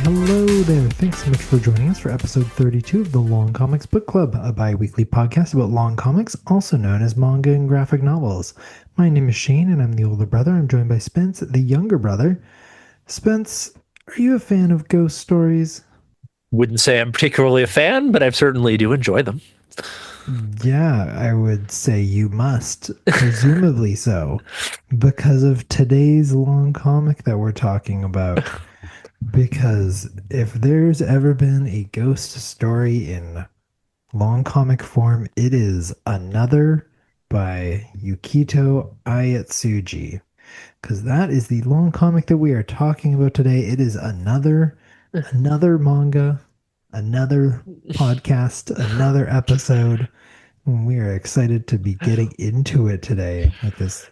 Hello there. Thanks so much for joining us for episode 32 of the Long Comics Book Club, a bi-weekly podcast about long comics, also known as manga and graphic novels. My name is Shane, and I'm the older brother. I'm joined by Spence, the younger brother. Spence, are you a fan of ghost stories? Wouldn't say I'm particularly a fan, but I certainly do enjoy them. Yeah, I would say you must, presumably so, because of today's long comic that we're talking about. Because if there's ever been a ghost story in long comic form, it is Another by Yukito Ayatsuji. Because that is the long comic that we are talking about today. It is another manga, another podcast, another episode. We are excited to be getting into it today with this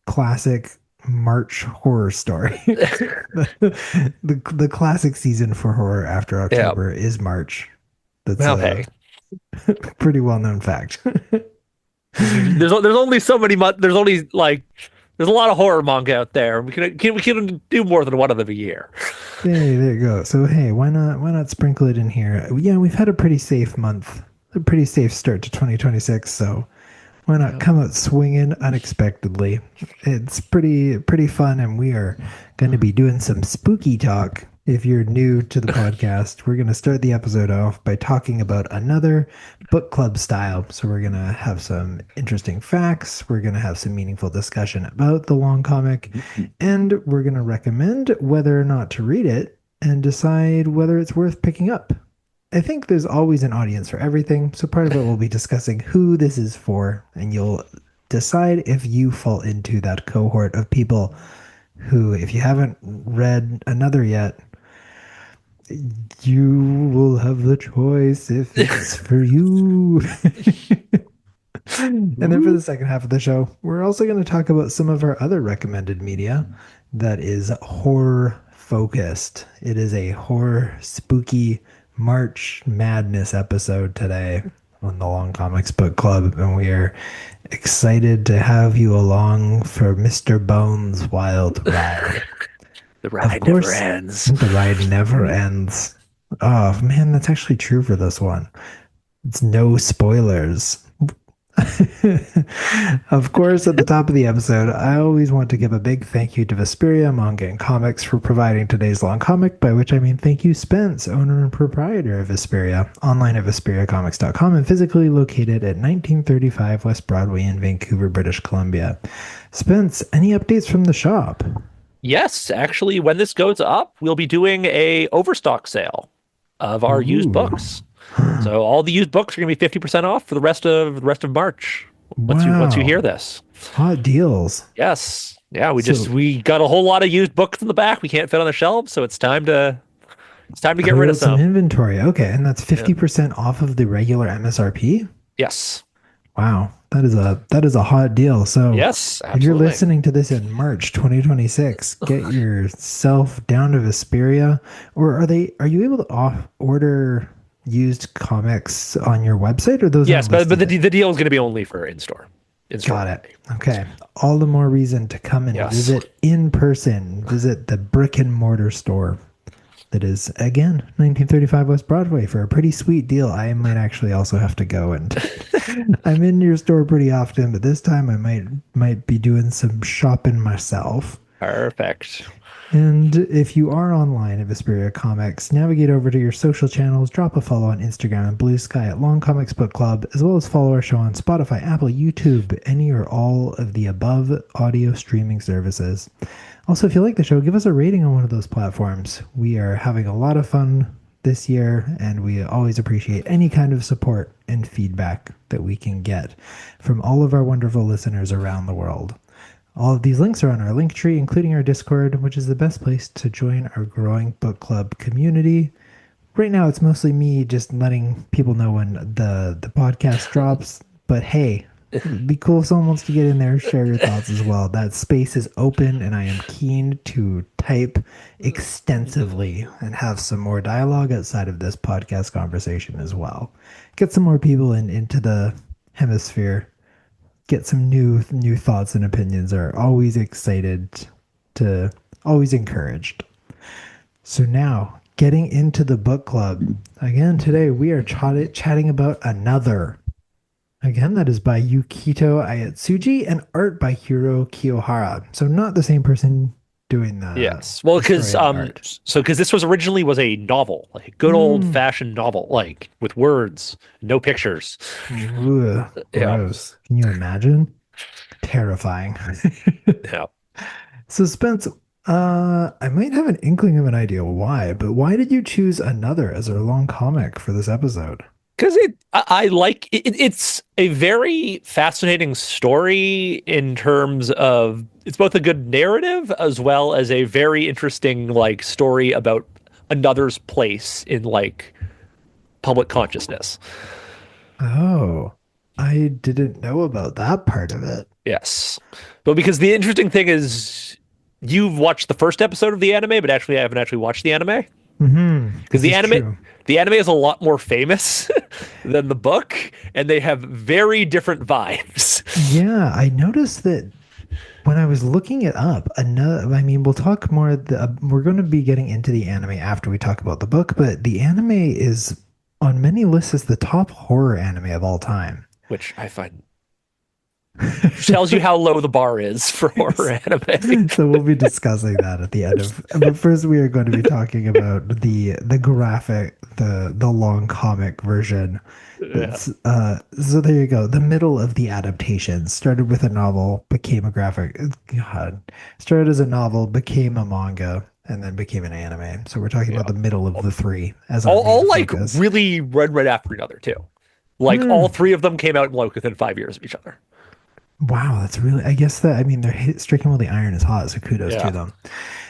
classic March horror story. the classic season for horror after Yeah. October is March. That's Well, a hey, pretty well known fact. there's only so many there's a lot of horror manga out there. We can do more than one of them a year. There you go. So hey, why not sprinkle it in here? Yeah, we've had a pretty safe month, a pretty safe start to 2026. So why not Yeah. come out swinging unexpectedly? It's pretty fun, and we are going to be doing some spooky talk. If you're new to the podcast, we're going to start the episode off by talking about another book club style. So we're going to have some interesting facts, we're going to have some meaningful discussion about the long comic, and we're going to recommend whether or not to read it and decide whether it's worth picking up. I think there's always an audience for everything, so part of it will be discussing who this is for, and you'll decide if you fall into that cohort of people who, if you haven't read Another yet, you will have the choice if it's for you. And then for the second half of the show, we're also going to talk about some of our other recommended media that is horror focused. It is a horror spooky March Madness episode today on the Long Comics Book Club, and we are excited to have you along for Mr. Bones' wild ride. The Of ride never course, ends. the ride never ends. Oh man, that's actually true for this one. It's no spoilers. Of course, at the top of the episode, I always want to give a big thank you to Vesperia Manga and Comics for providing today's long comic, by which I mean thank you, Spence, owner and proprietor of Vesperia, online at VesperiaComics.com and physically located at 1935 West Broadway in Vancouver, British Columbia. Spence, any updates from the shop? Yes, actually, when this goes up, we'll be doing a overstock sale of our used Ooh. books. So all the used books are going to be 50% off for the rest of March. Once you hear Wow. this. Hot deals. Yes. Yeah, So we got a whole lot of used books in the back. We can't fit on the shelves, so it's time to get rid clear of out some some. inventory. Okay, and that's Yeah. 50% off of the regular MSRP? Yes. Wow, that is a hot deal. So Yes, if you're absolutely. listening to this in March 2026, get yourself down to Vesperia. Or are you able to order used comics on your website, or those Yes, aren't but listed the there? the deal is going to be only for in-store. In-store Got it. only. Okay. All the more reason to come and Yes. visit in person. Visit the brick and mortar store. That is, again, 1935 West Broadway for a pretty sweet deal. I might actually also have to go, and I'm in your store pretty often, but this time I might be doing some shopping myself. Perfect. And if you are online at Vesperia Comics, navigate over to your social channels, drop a follow on Instagram and Blue Sky at Long Comics Book Club, as well as follow our show on Spotify, Apple, YouTube, any or all of the above audio streaming services. Also, if you like the show, give us a rating on one of those platforms. We are having a lot of fun this year, and we always appreciate any kind of support and feedback that we can get from all of our wonderful listeners around the world. All of these links are on our link tree, including our Discord, which is the best place to join our growing book club community. Right now, it's mostly me just letting people know when the podcast drops. But hey, it'd be cool if someone wants to get in there, share your thoughts as well. That space is open, and I am keen to type extensively and have some more dialogue outside of this podcast conversation as well. Get some more people into the hemisphere, get some new thoughts and opinions, are always excited to always encouraged. So now getting into the book club. Again, today we are chatting about Another. Again, that is by Yukito Ayatsuji and art by Hiro Kiyohara. So not the same person doing Yes. Well, the story because and the art. this was originally was a novel, like a good old Mm. fashioned novel, like with words, no pictures. Ugh, Yeah. gross. Can you imagine? Terrifying. Yeah. Suspense. I might have an inkling of an idea why, but why did you choose Another as our long comic for this episode? Because I like it, it's a very fascinating story in terms of it's both a good narrative as well as a very interesting like story about another's place in like public consciousness. Oh, I didn't know about that part of it. Yes. But because the interesting thing is you've watched the first episode of the anime, but actually I haven't actually watched the anime. Because This is true. the anime is a lot more famous than the book, and they have very different vibes. Yeah, I noticed that when I was looking it up. Another, I mean, we'll talk more. We're going to be getting into the anime after we talk about the book, but the anime is on many lists as the top horror anime of all time. Which I find tells you how low the bar is for horror anime. So we'll be discussing that at the end of. But first, we are going to be talking about the graphic, the long comic version. Yeah. So there you go. The middle of the adaptation started with a novel, became a graphic. God, started as a novel, became a manga, and then became an anime. So we're talking Yeah. about the middle of the three as our All main like focus. really right after each other too. Like Hmm. all three of them came out like within 5 years of each other. Wow, that's really. I guess that. I mean, striking while the iron is hot, so kudos Yeah. to them.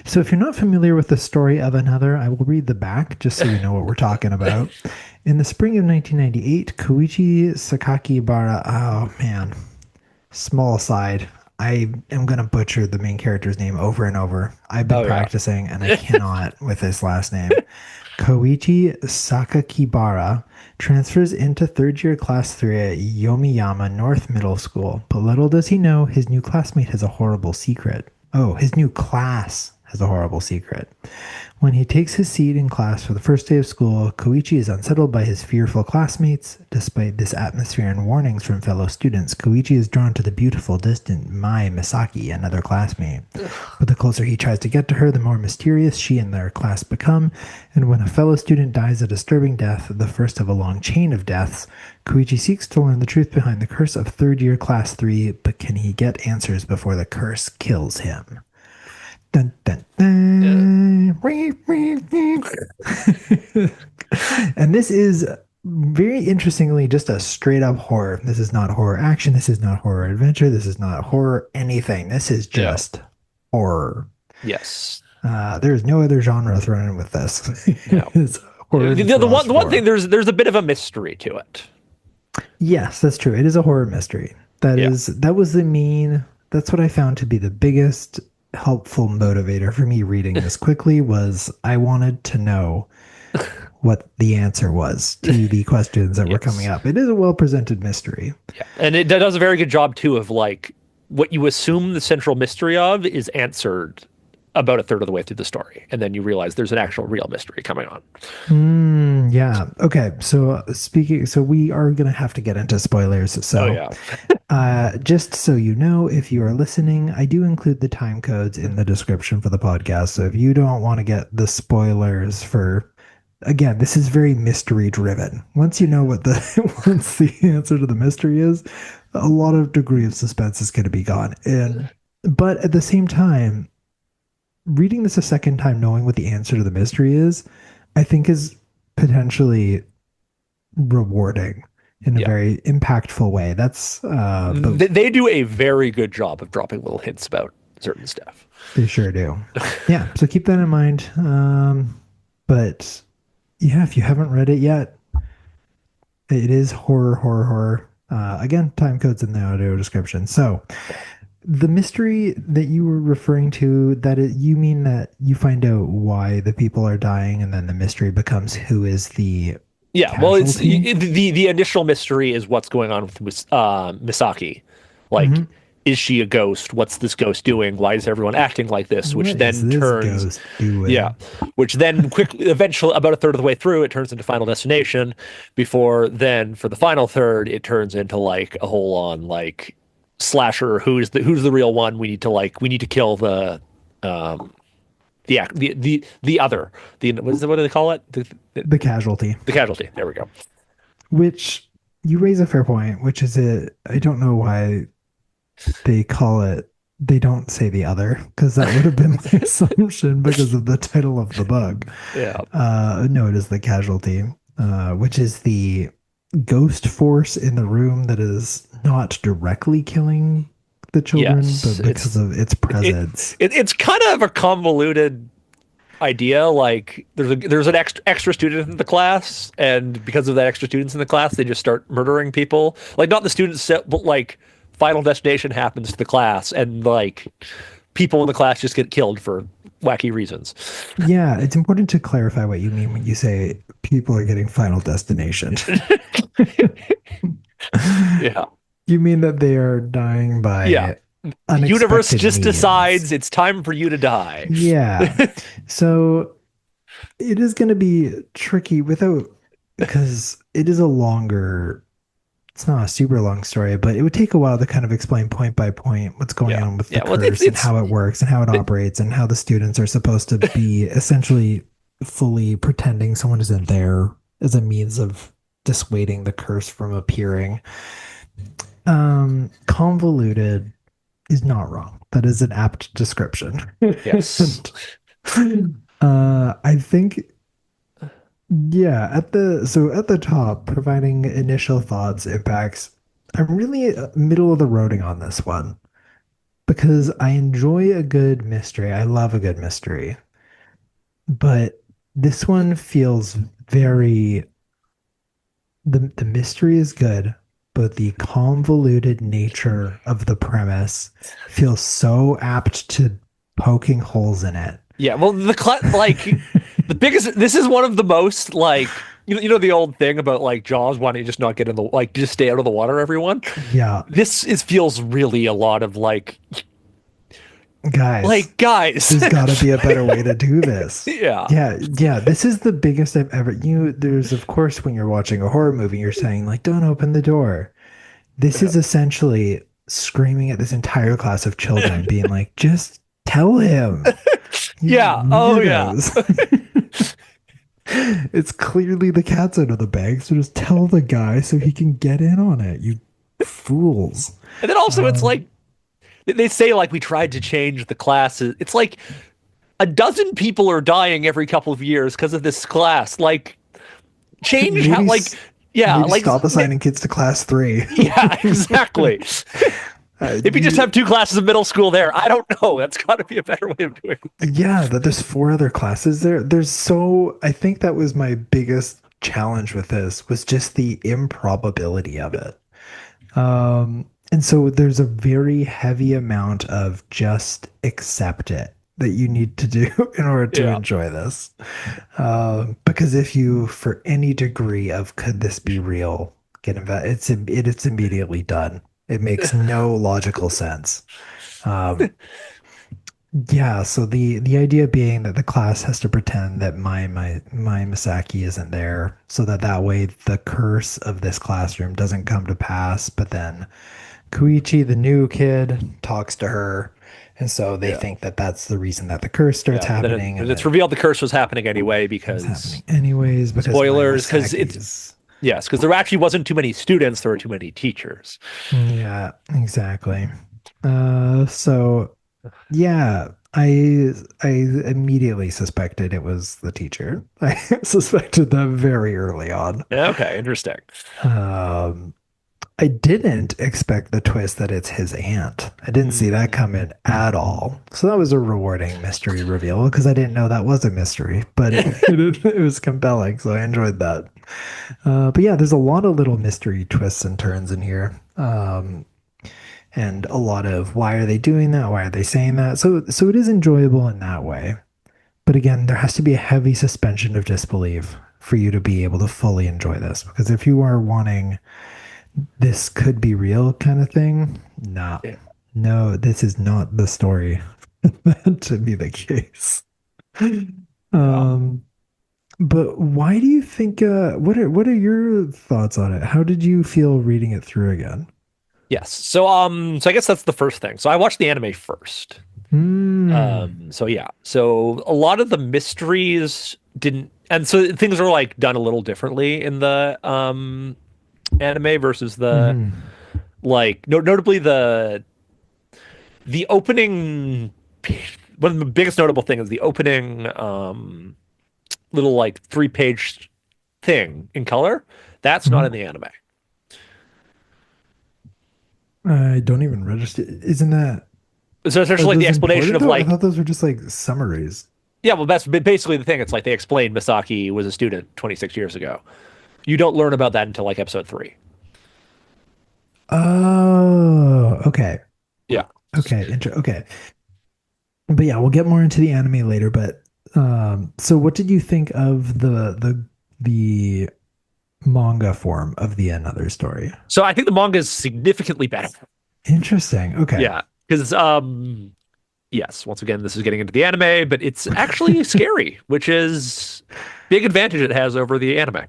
So if you're not familiar with the story of Another, I will read the back just so you know what we're talking about. In the spring of 1998, Koichi Sakakibara. Oh man, small side. I am going to butcher the main character's name over and over. I've been Oh yeah. practicing and I cannot with his last name. Koichi Sakakibara transfers into third year class 3 at Yomiyama North Middle School, but little does he know his new classmate has a horrible secret. Oh, his new class has a horrible secret. When he takes his seat in class for the first day of school, Koichi is unsettled by his fearful classmates. Despite this atmosphere and warnings from fellow students, Koichi is drawn to the beautiful, distant Mai Misaki, another classmate. But the closer he tries to get to her, the more mysterious she and their class become. And when a fellow student dies a disturbing death, the first of a long chain of deaths, Koichi seeks to learn the truth behind the curse of third year class 3, but can he get answers before the curse kills him? Dun, dun, dun. And this is very interestingly just a straight up horror. This is not horror action. This is not horror adventure. This is not horror anything. This is Yeah. just horror. Yes. There's no other genre thrown in with this. No. It's horror. The one thing there's a bit of a mystery to it. Yes, that's true. It is a horror mystery. Yeah. That's what I found to be the biggest helpful motivator for me reading this quickly was I wanted to know what the answer was to the questions that were coming up. It is a well presented mystery. Yeah. And it does a very good job too of like what you assume the central mystery of is answered about a third of the way through the story. And then you realize there's an actual real mystery coming on. Yeah. Okay. So we are going to have to get into spoilers. So just so you know, if you are listening, I do include the time codes in the description for the podcast. So if you don't want to get the spoilers again, this is very mystery driven. Once you know once the answer to the mystery is, a lot of degree of suspense is going to be gone. But at the same time, reading this a second time, knowing what the answer to the mystery is, I think is potentially rewarding in a very impactful way. That's they do a very good job of dropping little hints about certain stuff. They sure do. Yeah, so keep that in mind. But yeah, if you haven't read it yet, it is horror. Again, time codes in the audio description. So the mystery that you were referring to, you mean that you find out why the people are dying, and then the mystery becomes who is the well, it's casualty? the initial mystery is what's going on with Misaki. Like is she a ghost? What's this ghost doing? Why is everyone acting like this? Which What is then this turns, ghost yeah, doing? which then quickly, eventually, about a third of the way through, it turns into Final Destination. Before then, for the final third, it turns into like a whole on like slasher. Who's the real one? We need to kill um the other what do they call it? The casualty. The casualty. There we go. Which you raise a fair point, which is it. I don't know why they call it, they don't say the other, because that would have been my assumption because of the title of the book. Yeah. No, it is the casualty, which is the ghost force in the room that is not directly killing the children, Yes. but because of its It, presence. it's kind of a convoluted idea. Like there's an extra student in the class, and because of that extra students in the class, they just start murdering people. Like not the students, but like Final Destination happens to the class, and like people in the class just get killed for wacky reasons. Yeah, it's important to clarify what you mean when you say people are getting final destination. Yeah. You mean that they are dying Yeah. by The universe unexpected just means. decides it's time for you to die. Yeah. So it is going to be tricky without, because it is a longer, it's not a super long story, but it would take a while to kind of explain point by point what's going Yeah. on with the Yeah. Well, curse and how it works and how it operates and how the students are supposed to be essentially fully pretending someone isn't there as a means of dissuading the curse from appearing. Convoluted is not wrong. That is an apt description. yes. I think, yeah, at the top, providing initial thoughts, impacts. I'm really middle of the roading on this one because I enjoy a good mystery. I love a good mystery, but this one feels very, the mystery is good, but the convoluted nature of the premise feels so apt to poking holes in it. Yeah, well, like the biggest. This is one of the most like you know the old thing about like Jaws. Why don't you just not get in the like just stay out of the water, everyone? Yeah, This is feels really a lot of guys, guys. there's got to be a better way to do this. Yeah, Yeah, this is the biggest I've ever. There's of course when you're watching a horror movie, you're saying like, "Don't open the door." This is essentially screaming at this entire class of children, being like, "Just tell him." You yeah. Oh yeah. weirdos. It's clearly the cat's out of the bag, so just tell the guy so he can get in on it. You fools. And then also it's Um, like they say like we tried to change the classes. It's like a dozen people are dying every couple of years because of this class. Like change how maybe yeah, maybe like stop assigning kids to class 3. yeah, exactly. If you just You, have two classes of middle school there, I don't know. That's got to be a better way of doing it. yeah, that there's 4 other classes there. There's so I think that was my biggest challenge with this was just the improbability of it. And so there's a very heavy amount of just accept it that you need to do in order to Yeah. enjoy this. Because if you, for any degree of could this be real, get invested, it's immediately done. It makes no logical sense. Um, yeah, so the idea being that the class has to pretend that my Misaki isn't there, so that way the curse of this classroom doesn't come to pass. But then Koichi, the new kid, talks to her, and so they Yeah. think that that's the reason that the curse starts Yeah. But then happening, and it's that revealed the curse was happening anyway it's happening because anyways because my spoilers, because it's Misaki's. yes, because there actually wasn't too many students, there were too many teachers. Yeah, exactly. So yeah, I immediately suspected it was the teacher. I suspected that very early on. Okay, interesting. Um, I didn't expect the twist that it's his aunt. I didn't see that come in at all. So that was a rewarding mystery reveal because I didn't know that was a mystery, but it was compelling. So I enjoyed that. But yeah, there's a lot of little mystery twists and turns in here. And a lot of why are they doing that? Why are they saying that? So it is enjoyable in that way. But again, there has to be a heavy suspension of disbelief for you to be able to fully enjoy this. Because if you are wanting this could be real kind of thing, nah, Yeah. No, this is not the story to be the case. Yeah. Um, but why do you think what are your thoughts on it? How did you feel reading it through again? Yes. So I guess that's the first thing. So I watched the anime first. Hmm. So yeah. So a lot of the mysteries didn't, and so things are like done a little differently in the anime versus the Hmm. like no notably the opening one of the biggest notable thing is the opening little like 3 page thing in color. That's not in Hmm. the anime. I don't even register. Isn't that So it's are actually like the those explanation important of though? I like thought those were just like summaries. yeah, well that's basically the thing. It's like they explained Misaki was a student 26 years ago. You don't learn about that until like episode 3. Oh, okay. Yeah. Okay. But yeah, we'll get more into the anime later, but so what did you think of the manga form of the Another Story? So I think the manga is significantly better. Interesting. Okay. Yeah, because yes, once again this is getting into the anime, but it's actually scary, which is big advantage it has over the anime.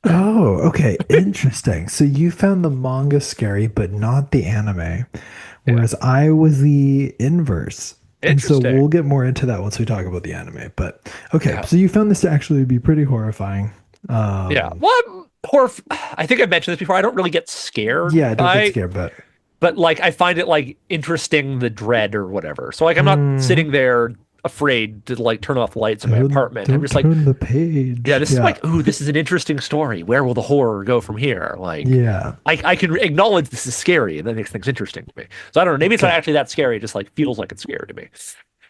Oh, okay. Interesting. So you found the manga scary, but not the anime, Yeah. whereas I was the inverse. And so Interesting. we'll get more into that once we talk about the anime. But okay, Yeah. so you found this to actually be pretty horrifying. Yeah. Um, Well, horror. I think I've mentioned this before. I don't really get scared yeah, I don't get by, scared, but but like I find it like interesting the dread or whatever. So like I'm not mhm. sitting there afraid to like turn off lights in my apartment. I'm Don't just like, turn the yeah, page. this is Yeah. like, ooh, this is an interesting story. Where will the horror go from here? Like, Yeah. I can acknowledge this is scary, and that makes things interesting to me. So I don't know. Maybe it's not Okay. actually that scary. It just like feels like it's scary to me.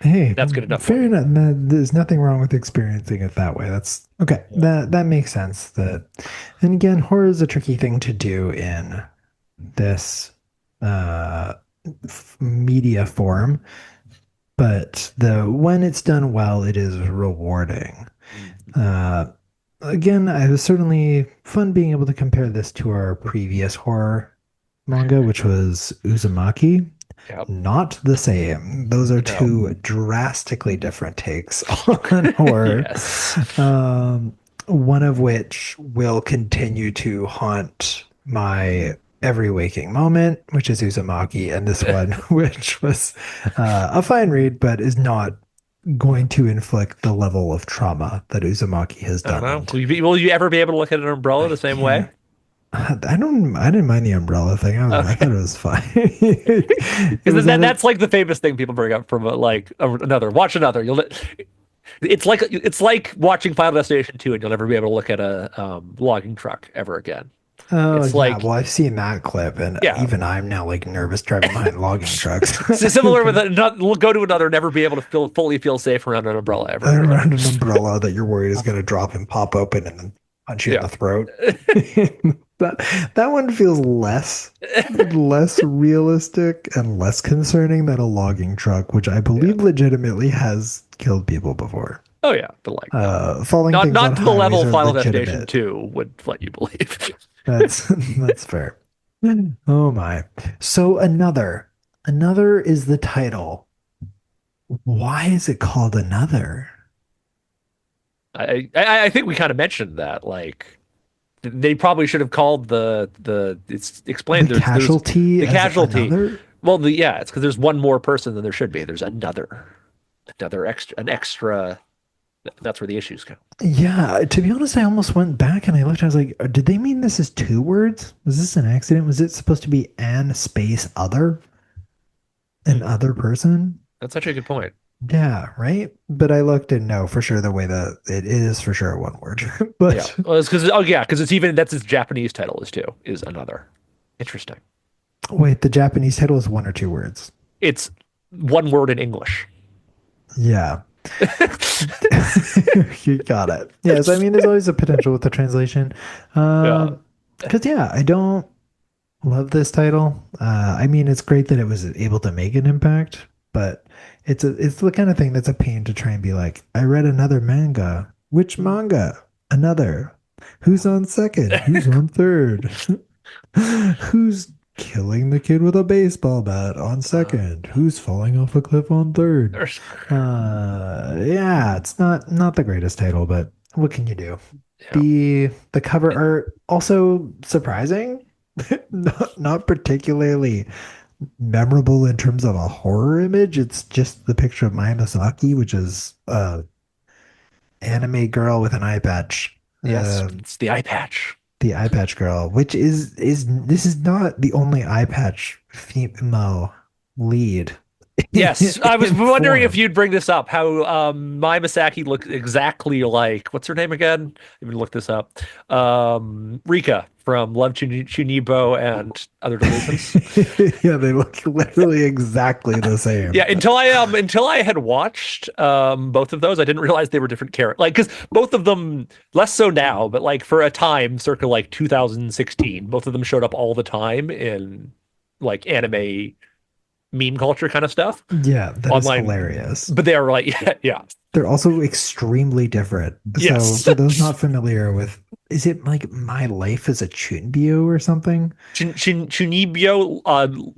Hey, That's good enough for fair me. enough. There's nothing wrong with experiencing it that way. That's okay. Yeah. That makes sense. And again, horror is a tricky thing to do in this uh, media form, but the when it's done well, it is rewarding. Mm. Uh, Again, it was certainly fun being able to compare this to our previous horror manga, which was Uzumaki. Yep. Not the same. Those are No. two drastically different takes on horror. Yes. One of which will continue to haunt my every waking moment, which is Uzumaki, and this one, which was a fine read, but is not going to inflict the level of trauma that Uzumaki has I don't done. know. And Will you ever be able to look at an umbrella I the same way? can't. I didn't mind the umbrella thing. I Okay. thought it was fine. It Because was at that's like the famous thing people bring up from another. Watch another. It's like watching Final Destination 2 and you'll never be able to look at a logging truck ever again. Oh It's yeah, like well I've seen that clip, and yeah, even I'm now like nervous driving behind logging trucks. similar with we'll go to another, never be able to fully feel safe around an umbrella ever again. Around an umbrella that you're worried is going to drop and pop open and then punch you in Yeah. the throat. That one feels less realistic and less concerning than a logging truck, which I Yeah. believe legitimately has killed people before. Oh yeah, but like Falling not things on not to the highways level are Final Destination legitimate. 2 would let you believe. That's that's fair. Oh my. So another is the title. Why is it called Another? I think we kind of mentioned that. Like they probably should have called the it's The explained there's casualty the as casualty. another? Well, yeah, it's because there's one more person than there should be. There's another extra an extra. That's where the issues go. Yeah, to be honest, I almost went back and I looked. I was like, did they mean this is two words? Was this an accident? Was it supposed to be an space other? An Hmm. other person? That's actually a good point. Yeah, right. But I looked and no, for sure the way that it is for sure one word. Yeah, But well, it's because oh yeah, because it's even that's its Japanese title is too is another. Interesting. wait, the Japanese title is one or two words. It's one word in English. Yeah. You got it. Yes, I mean, there's always a potential with the translation. Yeah. Because yeah, I don't love this title. I mean, it's great that it was able to make an impact, but it's the kind of thing that's a pain to try and be like, I read another manga. Which manga? Another. Who's on second? Who's on third? Who's killing the kid with a baseball bat on Uh, second. Who's falling off a cliff on third? there's- Yeah, it's not the greatest title, but what can you do? yeah. The cover art also surprising, not particularly memorable in terms of a horror image. It's just the picture of Maya Misaki, which is a anime girl with an eye patch. Yes, it's the eye patch. The eye patch girl, which is this is not the only eye patch female lead Yes, I was in wondering if form. you'd bring this up. How Mai Masaki looks exactly like what's her name again? Even look this up. Rika from Love Chunibo and Other Delusions. Yeah, they look literally exactly the Yeah, same. until I had watched both of those, I didn't realize they were different characters. Like, because both of them, less so now, but like for a time, circa like 2016, both of them showed up all the time in like anime meme culture kind of stuff Yeah, that is online. hilarious. But they are like, yeah, yeah. They're also extremely different. So Yes. for those not familiar with, is it like My Life as a Chunbyo or something? Chunibyo,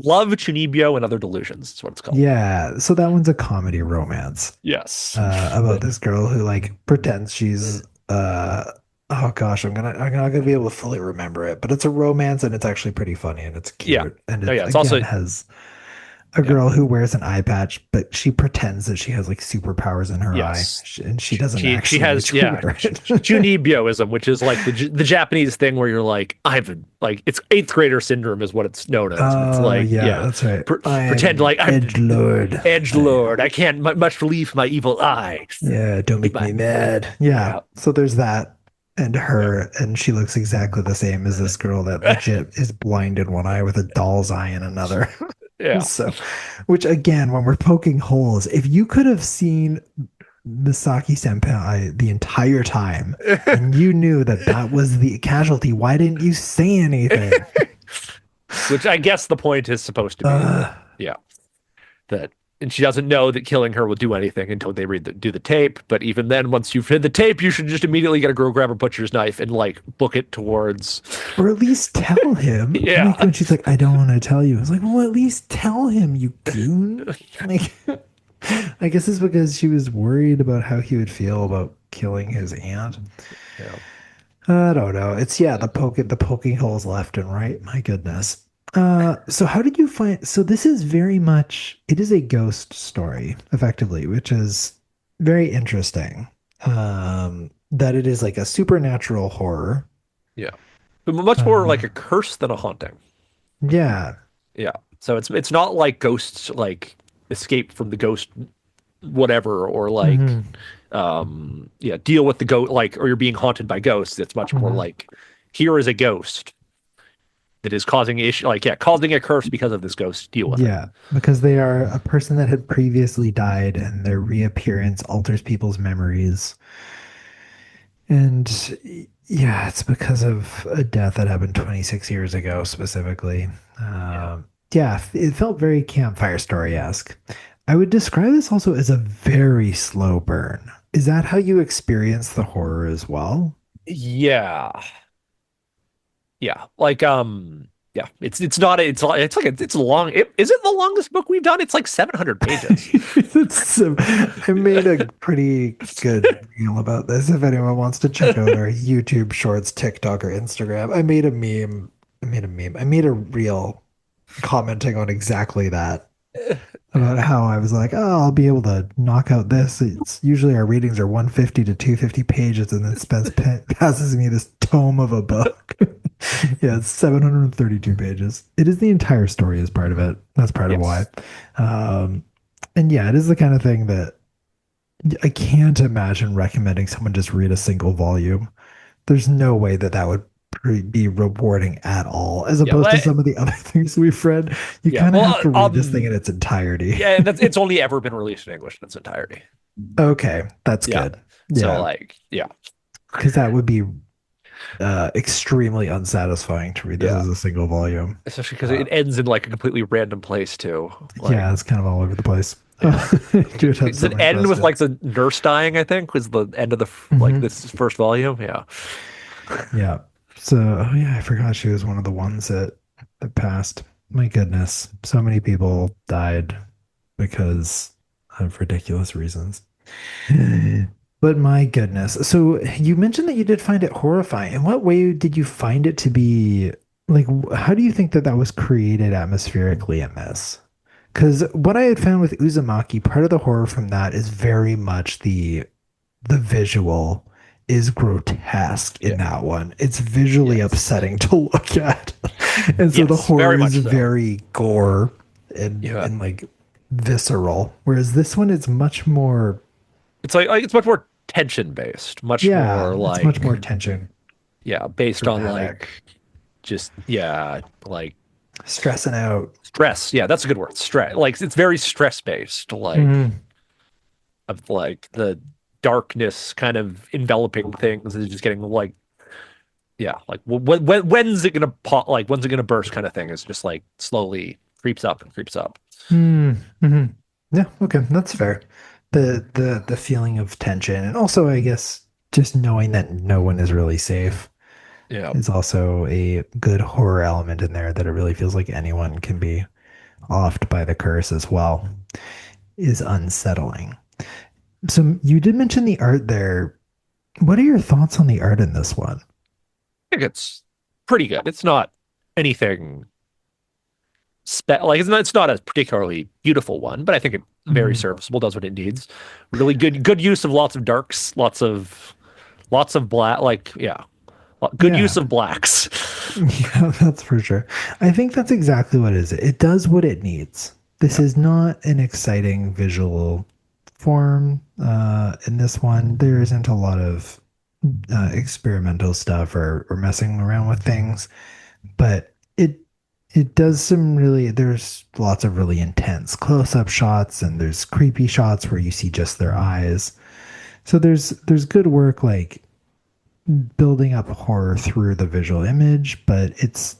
Love Chunibyo and Other Delusions. That's what it's called. Yeah, so that one's a comedy romance Yes. about this girl who like pretends she's oh gosh, I'm not gonna be able to fully remember it, but it's a romance and it's actually pretty funny and it's Yeah. cute and Oh it yeah. It's again also has a yeah. girl who wears an eye patch, but she pretends that she has like superpowers in her eye, Yes. and she doesn't She actually has yeah wear it. Chunibyoism, which is like the Japanese thing where you're like like it's eighth grader syndrome is what it's known as. It's Oh like yeah, yeah, that's right. pretend I'm like I'm Edge Lord. edge lord. I can't much relieve my evil eye. Yeah, don't make me mad. Yeah, Yeah. so there's that. And Yeah. her, and she looks exactly the same as this girl that legit is blind in one eye with a doll's eye in another. Yeah. So, which again, when we're poking holes, if you could have seen Misaki Senpai the entire time and you knew that that was the casualty, why didn't you say anything? Which I guess the point is supposed to be that, Uh, yeah, that, and she doesn't know that killing her will do anything until they do the tape. But even then, once you've hit the tape, you should just immediately get a girl grab a butcher's knife and like book it towards, or at least tell him. yeah, Like when she's like, I don't want to tell you. I was like, well, at least tell him, you goon. Like, I guess it's because she was worried about how he would feel about killing his aunt. yeah, I don't know. It's yeah, the poking holes left and right. My goodness. So how did you find so this is very much it is a ghost story, effectively, which is very interesting. That it is like a supernatural horror. yeah, but much more Uh, like a curse than a haunting. yeah. Yeah, so it's not like ghosts like escape from the ghost whatever or like Hmm. yeah deal with the ghost like or you're being haunted by ghosts. It's much more Hmm. like here is a ghost that is causing issue like yeah causing a curse because of this ghost, deal with it. Yeah, because they are a person that had previously died and their reappearance alters people's memories. And yeah, it's because of a death that happened 26 years ago, specifically. Yeah. Yeah, it felt very campfire story-esque. I would describe this also as a very slow burn. Is that how you experience the horror as well? Yeah. Yeah. Like yeah, it's not it's like it's long. Is it the longest book we've done? It's like 700 pages. I made a pretty good reel about this. If anyone wants to check out our YouTube Shorts, TikTok, or Instagram, I made a meme. I made a meme. I made a reel commenting on exactly that about how I was like, oh, I'll be able to knock out this. It's usually our readings are 150 to 250 pages, and then Spence passes me this tome of a book. Yeah, it's 732 pages. It is the entire story as part of it. That's part of why. Yes. Um, and yeah, it is the kind of thing that I can't imagine recommending someone just read a single volume. There's no way that that would be rewarding at all, as Yeah. opposed to some of the other things we've read. You Yeah. kind of have Well, to read this thing in its entirety. yeah, and that's it's only ever been released in English in its entirety. Okay, that's Yeah. good. So Yeah, like, yeah. because that would be extremely unsatisfying to read this Yeah. as a single volume. Especially because Uh, it ends in like a completely random place too. Like, yeah, it's kind of all over the place. yeah. Do have Does so it many end with like questions. the nurse dying, I think, was the end of the like Mhm. this first volume? Yeah. Yeah. So, oh yeah, I forgot she was one of the ones that passed. My goodness, so many people died because of ridiculous reasons. But my goodness. So you mentioned that you did find it horrifying. In what way did you find it to be like, how do you think that that was created atmospherically in this? Because what I had found with Uzumaki, part of the horror from that is very much the visual is grotesque in Yeah. that one. It's visually Yes. upsetting to look at. And so the Yes, horror very is much so. very gore Yeah. and like visceral. Whereas this one is much more, It's like it's much more tension based, much yeah, more it's much like more tension, yeah, based on like dramatic, just yeah, like stressing out. stress. Yeah, that's a good word. Stress. Like it's very stress based, like Mhm. of like the darkness kind of enveloping things is just getting like yeah, like when's it gonna pop? Like when's it gonna burst? Kind of thing. It's just like slowly creeps up and creeps up. Mm-hmm. Yeah, okay, that's fair. The feeling of tension and also I guess just knowing that no one is really safe Yeah. is also a good horror element in there that it really feels like anyone can be offed by the curse as well is unsettling. So you did mention the art there. What are your thoughts on the art in this one? I think it's pretty good. It's not anything like it's not a particularly beautiful one, but I think it very Mm, serviceable, does what it needs. Really good use of lots of darks, lots of black, like yeah, good use yeah. of blacks. Yeah, that's for sure. I think that's exactly what it is. It does what it needs. This Yeah. is not an exciting visual form. In this one, there isn't a lot of experimental stuff or messing around with things, but it does some really. There's lots of really intense close-up shots, and there's creepy shots where you see just their eyes. So there's good work like building up horror through the visual image, but it's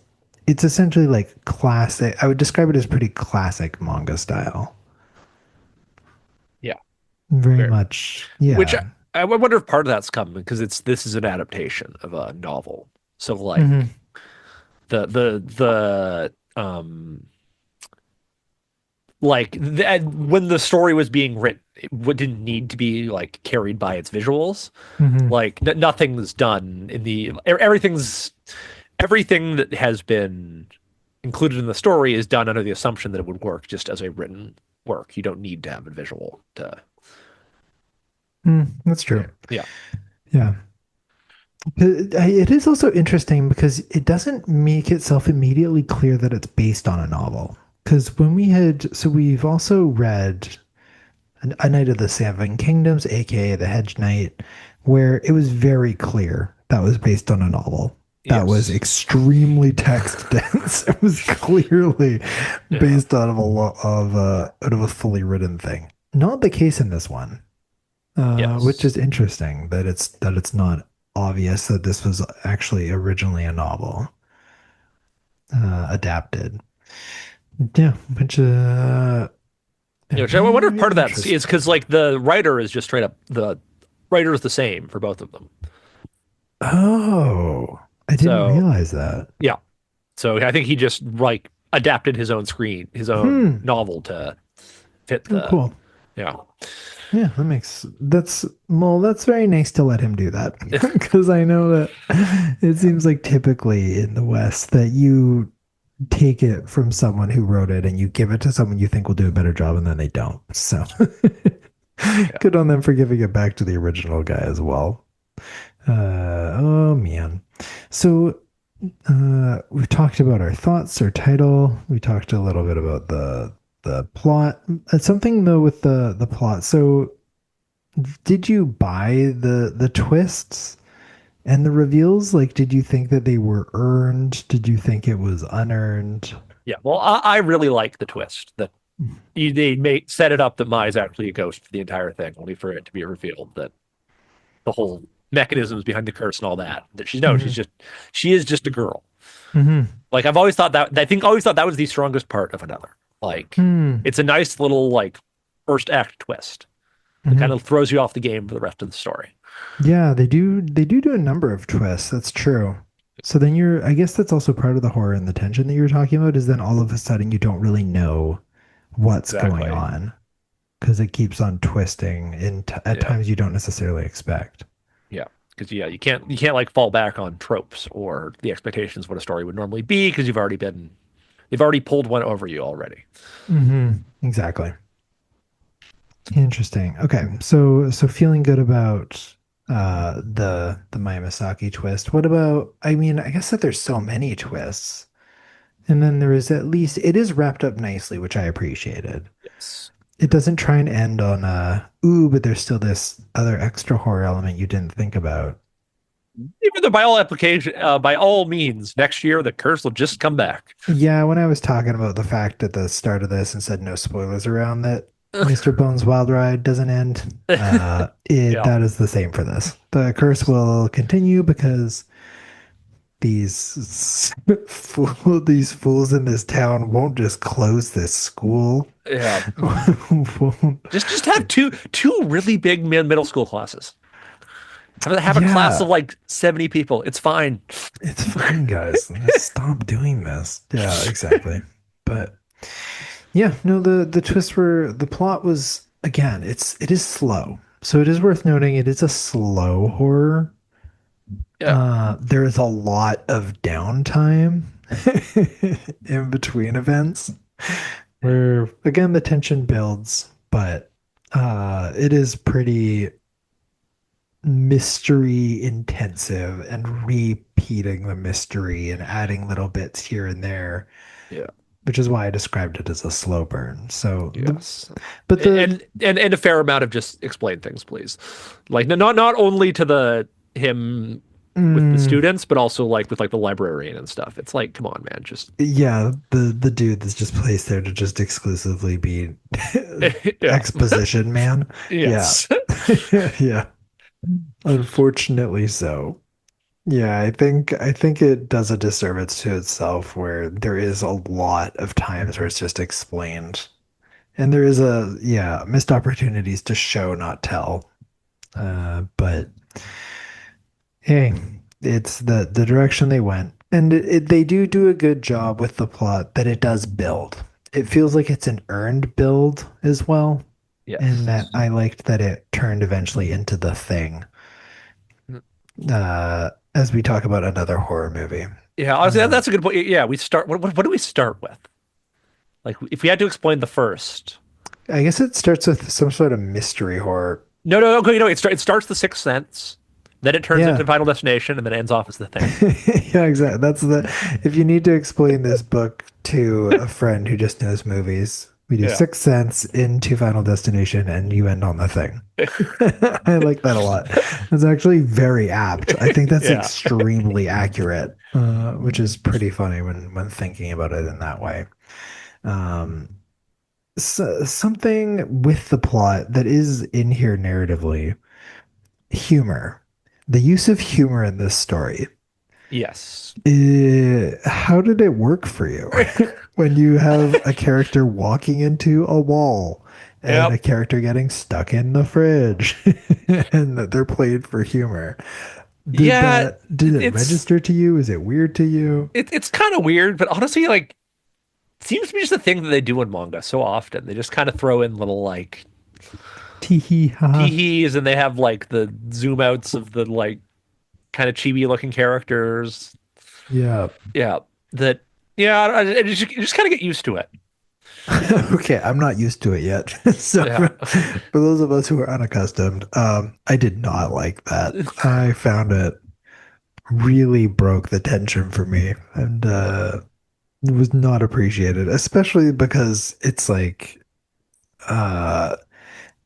essentially like classic. I would describe it as pretty classic manga style. Yeah. Very Very. much, Which yeah. I wonder if part of that's coming because this is an adaptation of a novel. So Hmm. like the like when the story was being written, didn't need to be like carried by its visuals. Hmm. Like nothing's done in the everything that has been included in the story is done under the assumption that it would work just as a written work. You don't need to have a visual to That's yeah true. yeah Yeah. It is also interesting because it doesn't make itself immediately clear that it's based on a novel. Because we've also read A Night of the Seven Kingdoms, aka The Hedge Knight, where it was very clear that was based on a novel. That was yes extremely text dense. It was clearly yeah based out of a lot of out of a fully written thing. Not the case in this one, which yes is interesting that it's not obvious that this was actually originally a novel adapted. Yeah, which which I wonder if very part of that is interesting. because like the writer is just straight up the writer is the same for both of them. Oh, I didn't So realize that. yeah, so I think he just like adapted his own Hmm. novel to fit Oh, the cool. yeah. Yeah, that's very nice to let him do that because I know that it Yeah. seems like typically in the West that you take it from someone who wrote it and you give it to someone you think will do a better job and then they don't. So Yeah. good on them for giving it back to the original guy as well. Oh man. So we've talked about our thoughts, our title. We talked a little bit about the plot. Something though with the plot. So did you buy the twists and the reveals? Like, did you think that they were earned? Did you think it was unearned? Yeah. Well, I really like the twist that they set it up that Mai is actually a ghost for the entire thing, only for it to be revealed that the whole mechanisms behind the curse and all that. That she's no, Hmm. she is just a girl. Hmm. Like I've always thought that I think always thought that was the strongest part of another. Like Hmm. it's a nice little like first act twist that kind Hmm. of throws you off the game for the rest of the story. Yeah, they do a number of twists. That's true. So then I guess that's also part of the horror and the tension that you were talking about, is then all of a sudden you don't really know what's going Exactly. on because it keeps on twisting at Yeah. times you don't necessarily expect. Yeah. Because yeah, you can't like fall back on tropes or the expectations of what a story would normally be because you've already pulled one over you already. Exactly. Interesting. Okay. So feeling good about the Miyazaki twist. What about, I mean, I guess that there's so many twists. And then there is, at least it is wrapped up nicely, which I appreciated. Yes. It doesn't try and end on ooh, but there's still this other extra horror element you didn't think about. Even though by all application, by all means, next year the curse will just come back. Yeah, when I was talking about the fact at the start of this and said no spoilers around that Mr. Bones Wild Ride doesn't end, Yeah. that is the same for this. The curse will continue because these these fools in this town won't just close this school. Yeah. Won't- Just have two really big middle school classes. Have a class yeah, of like 70 people. It's fine. it's fine, guys. Stop doing this. Yeah, exactly. But yeah, no, the twists were the plot was again, it is slow. So it is worth noting it is a slow horror. Yeah. There is a lot of downtime in between events where again the tension builds, but it is pretty mystery intensive and repeating the mystery and adding little bits here and there, Yeah. which is why I described it as a slow burn. Yes. But the And a fair amount of just explain things, please. Like not only to the him with the mm, students, but also like with like the librarian and stuff. It's like, come on, man, just yeah, the dude that's just placed there to just exclusively be yeah. exposition man. Yeah. Yes. Yeah. Unfortunately so. Yeah, I think it does a disservice to itself where there is a lot of times where it's just explained. And there is missed opportunities to show, not tell. But hey, it's the direction they went. And they do a good job with the plot that it does build. It feels like it's an earned build as well. And that Yes. I liked that it turned eventually into the thing. As we talk about another horror movie. Yeah, honestly, Uh, that's a good point. Yeah, we start. What do we start with? Like, if we had to explain the first. I guess it starts with some sort of mystery horror. No, no, okay, it starts the Sixth Sense, then it turns into Yeah. Final Destination, and then ends off as the thing. Yeah, exactly. If you need to explain this book to a friend who just knows movies, we do Yeah. Sixth Sense into Final Destination and you end on the thing. I like that a lot. It's actually very apt. I think that's Yeah. extremely accurate, which is pretty funny when thinking about it in that way. Um, something with the plot that is in here narratively, humor. The use of humor in this story. Yes. How did it work for you when you have a character walking into a wall and a Yep. character getting stuck in the fridge and that they're played for humor? Yeah, Did it it's register to you? Is it weird to you? it's kind of weird, but honestly, like, it seems to be just a thing that they do in manga so often. They just kind of throw in little like Tee hee ha. teehees, and they have like the zoom outs of the like kind of chibi looking characters. Yeah. Yeah, that yeah, you just kind of get used to it. Okay, I'm not used to it yet. So Yeah. for those of us who are unaccustomed, I did not like that. I found it really broke the tension for me and was not appreciated, especially because it's like uh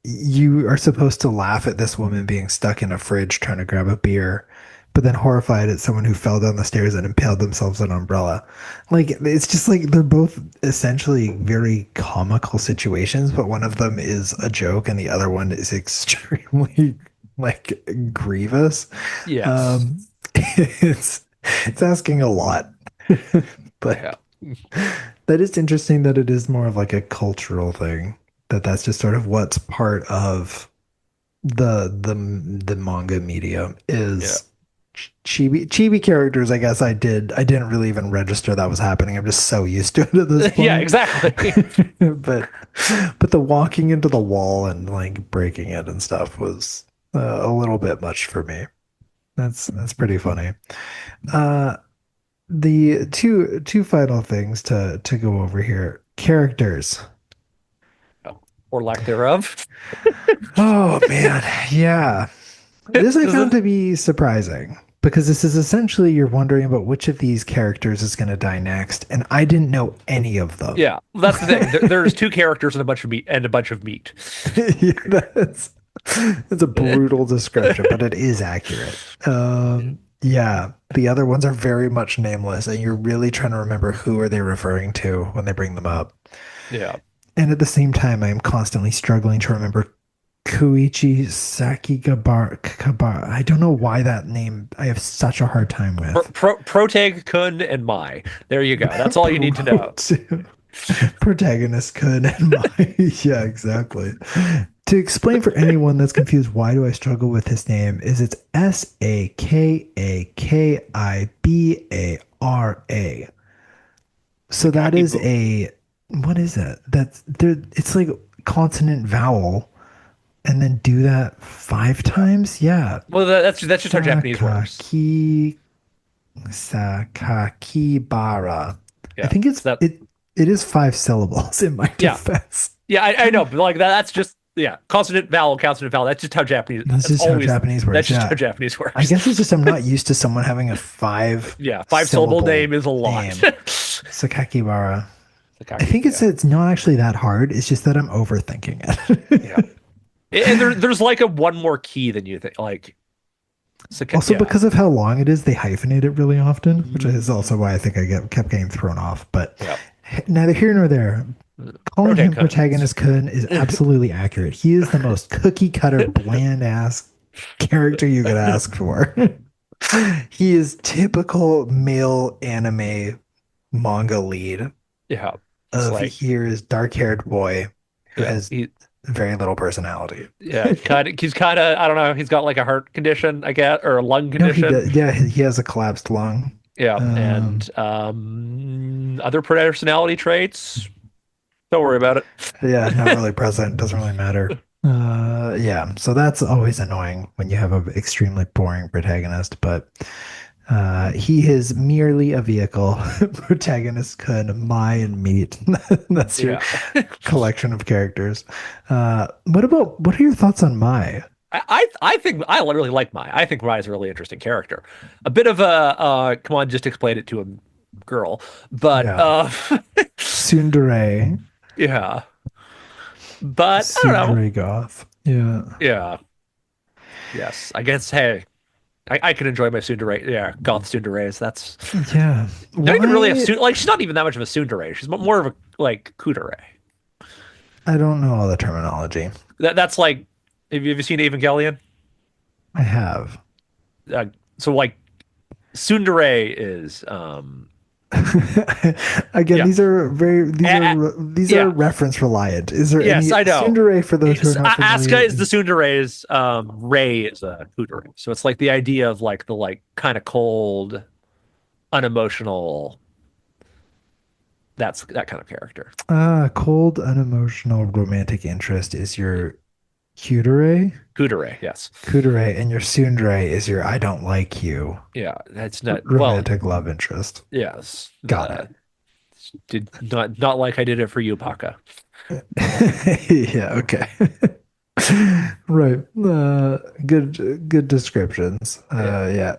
you are supposed to laugh at this woman being stuck in a fridge trying to grab a beer, but then horrified at someone who fell down the stairs and impaled themselves on an umbrella. Like it's just like they're both essentially very comical situations, but one of them is a joke and the other one is extremely like grievous. Yes. Um, it's asking a lot, but Yeah. that is interesting that it is more of like a cultural thing. That's just sort of what's part of the the manga medium Yeah. is. chibi characters, I guess I didn't really even register that was happening. I'm just so used to it at this Yeah, point. exactly. but but the walking into the wall and like breaking it and stuff was a little bit much for me. That's pretty funny. Uh, the two final things to go over here. Characters. Or lack thereof. Oh man, yeah. This I found to be surprising because this is essentially you're wondering about which of these characters is going to die next, and I didn't know any of them. Yeah, well, that's the thing. There's two characters and a bunch of meat and a bunch of meat. Yeah, that's a brutal description, but it is accurate. Yeah, the other ones are very much nameless, and you're really trying to remember who are they referring to when they bring them up. Yeah. And at the same time, I am constantly struggling to remember Koichi Sakigabara. I don't know why that name I have such a hard time with. Protag, Kun, and Mai. There you go. That's all you need to know. Protagonist could and my yeah, exactly. To explain for anyone that's confused, why do I struggle with his name? Is it's Sakakibara. So that is a what is it? That's there. It's like consonant vowel, and then do that 5 times. Yeah, Well, that's just how Japanese works. Sakakibara. I Yeah. think it's That. it is 5 syllables in my Yeah. defense. Yeah, I know, but like that's just yeah, consonant vowel, consonant vowel. That's just how Japanese. That's just how Japanese works. That's just Yeah. how Japanese works. I guess it's just I'm not used to someone having a Yeah, 5 syllable name is a lot. Sakakibara. I think it's not actually that hard. It's just that I'm overthinking it. Yeah. And there's like a one more key than you think. Like Also, yeah. because of how long it is, they hyphenate it really often, which is also why I think I kept getting thrown off. But Yeah. neither here nor there. Calling him protagonist Kun is absolutely accurate. He is the most cookie cutter, bland ass character you could ask for. He is typical male anime manga lead. Yeah. Of like, here is dark haired boy who has very little personality. Yeah, he's kind of I don't know. He's got like a heart condition, I guess, or a lung condition. No, he has a collapsed lung. Yeah, and other personality traits. Don't worry about it. Yeah, not really present. Doesn't really matter. Yeah, so that's always annoying when you have an extremely boring protagonist, but he is merely a vehicle. Protagonist Kun, Mai, and Meat. That's your collection of characters. What are your thoughts on Mai? I think I really like Mai. I think Mai is a really interesting character. A bit of a come on, just explain it to a girl, but tsundere. Yeah. But I don't know. Goth. Yeah. Yeah. Yes. I guess hey, I can enjoy my tsundere. Yeah, goth tsunderes. That's yeah. Not even really like she's not even that much of a tsundere. She's more of a like kudere. I don't know all the terminology. That's like have you ever seen Evangelion? I have. So like tsundere is again, these are reference reliant. Is there any I know. tsundere for those who are not familiar? Asuka is the tsundere's, Rei is a kudere. So it's like the idea of like the like kind of cold, unemotional. That's that kind of character. Cold, unemotional, romantic interest is your kudere. Kudere, yes. Kudere, and your tsundere is your I don't like you. Yeah, that's not romantic love interest. Yes, got it. Did not like I did it for you, Paka. Yeah. Okay. Right. Good descriptions. Yeah.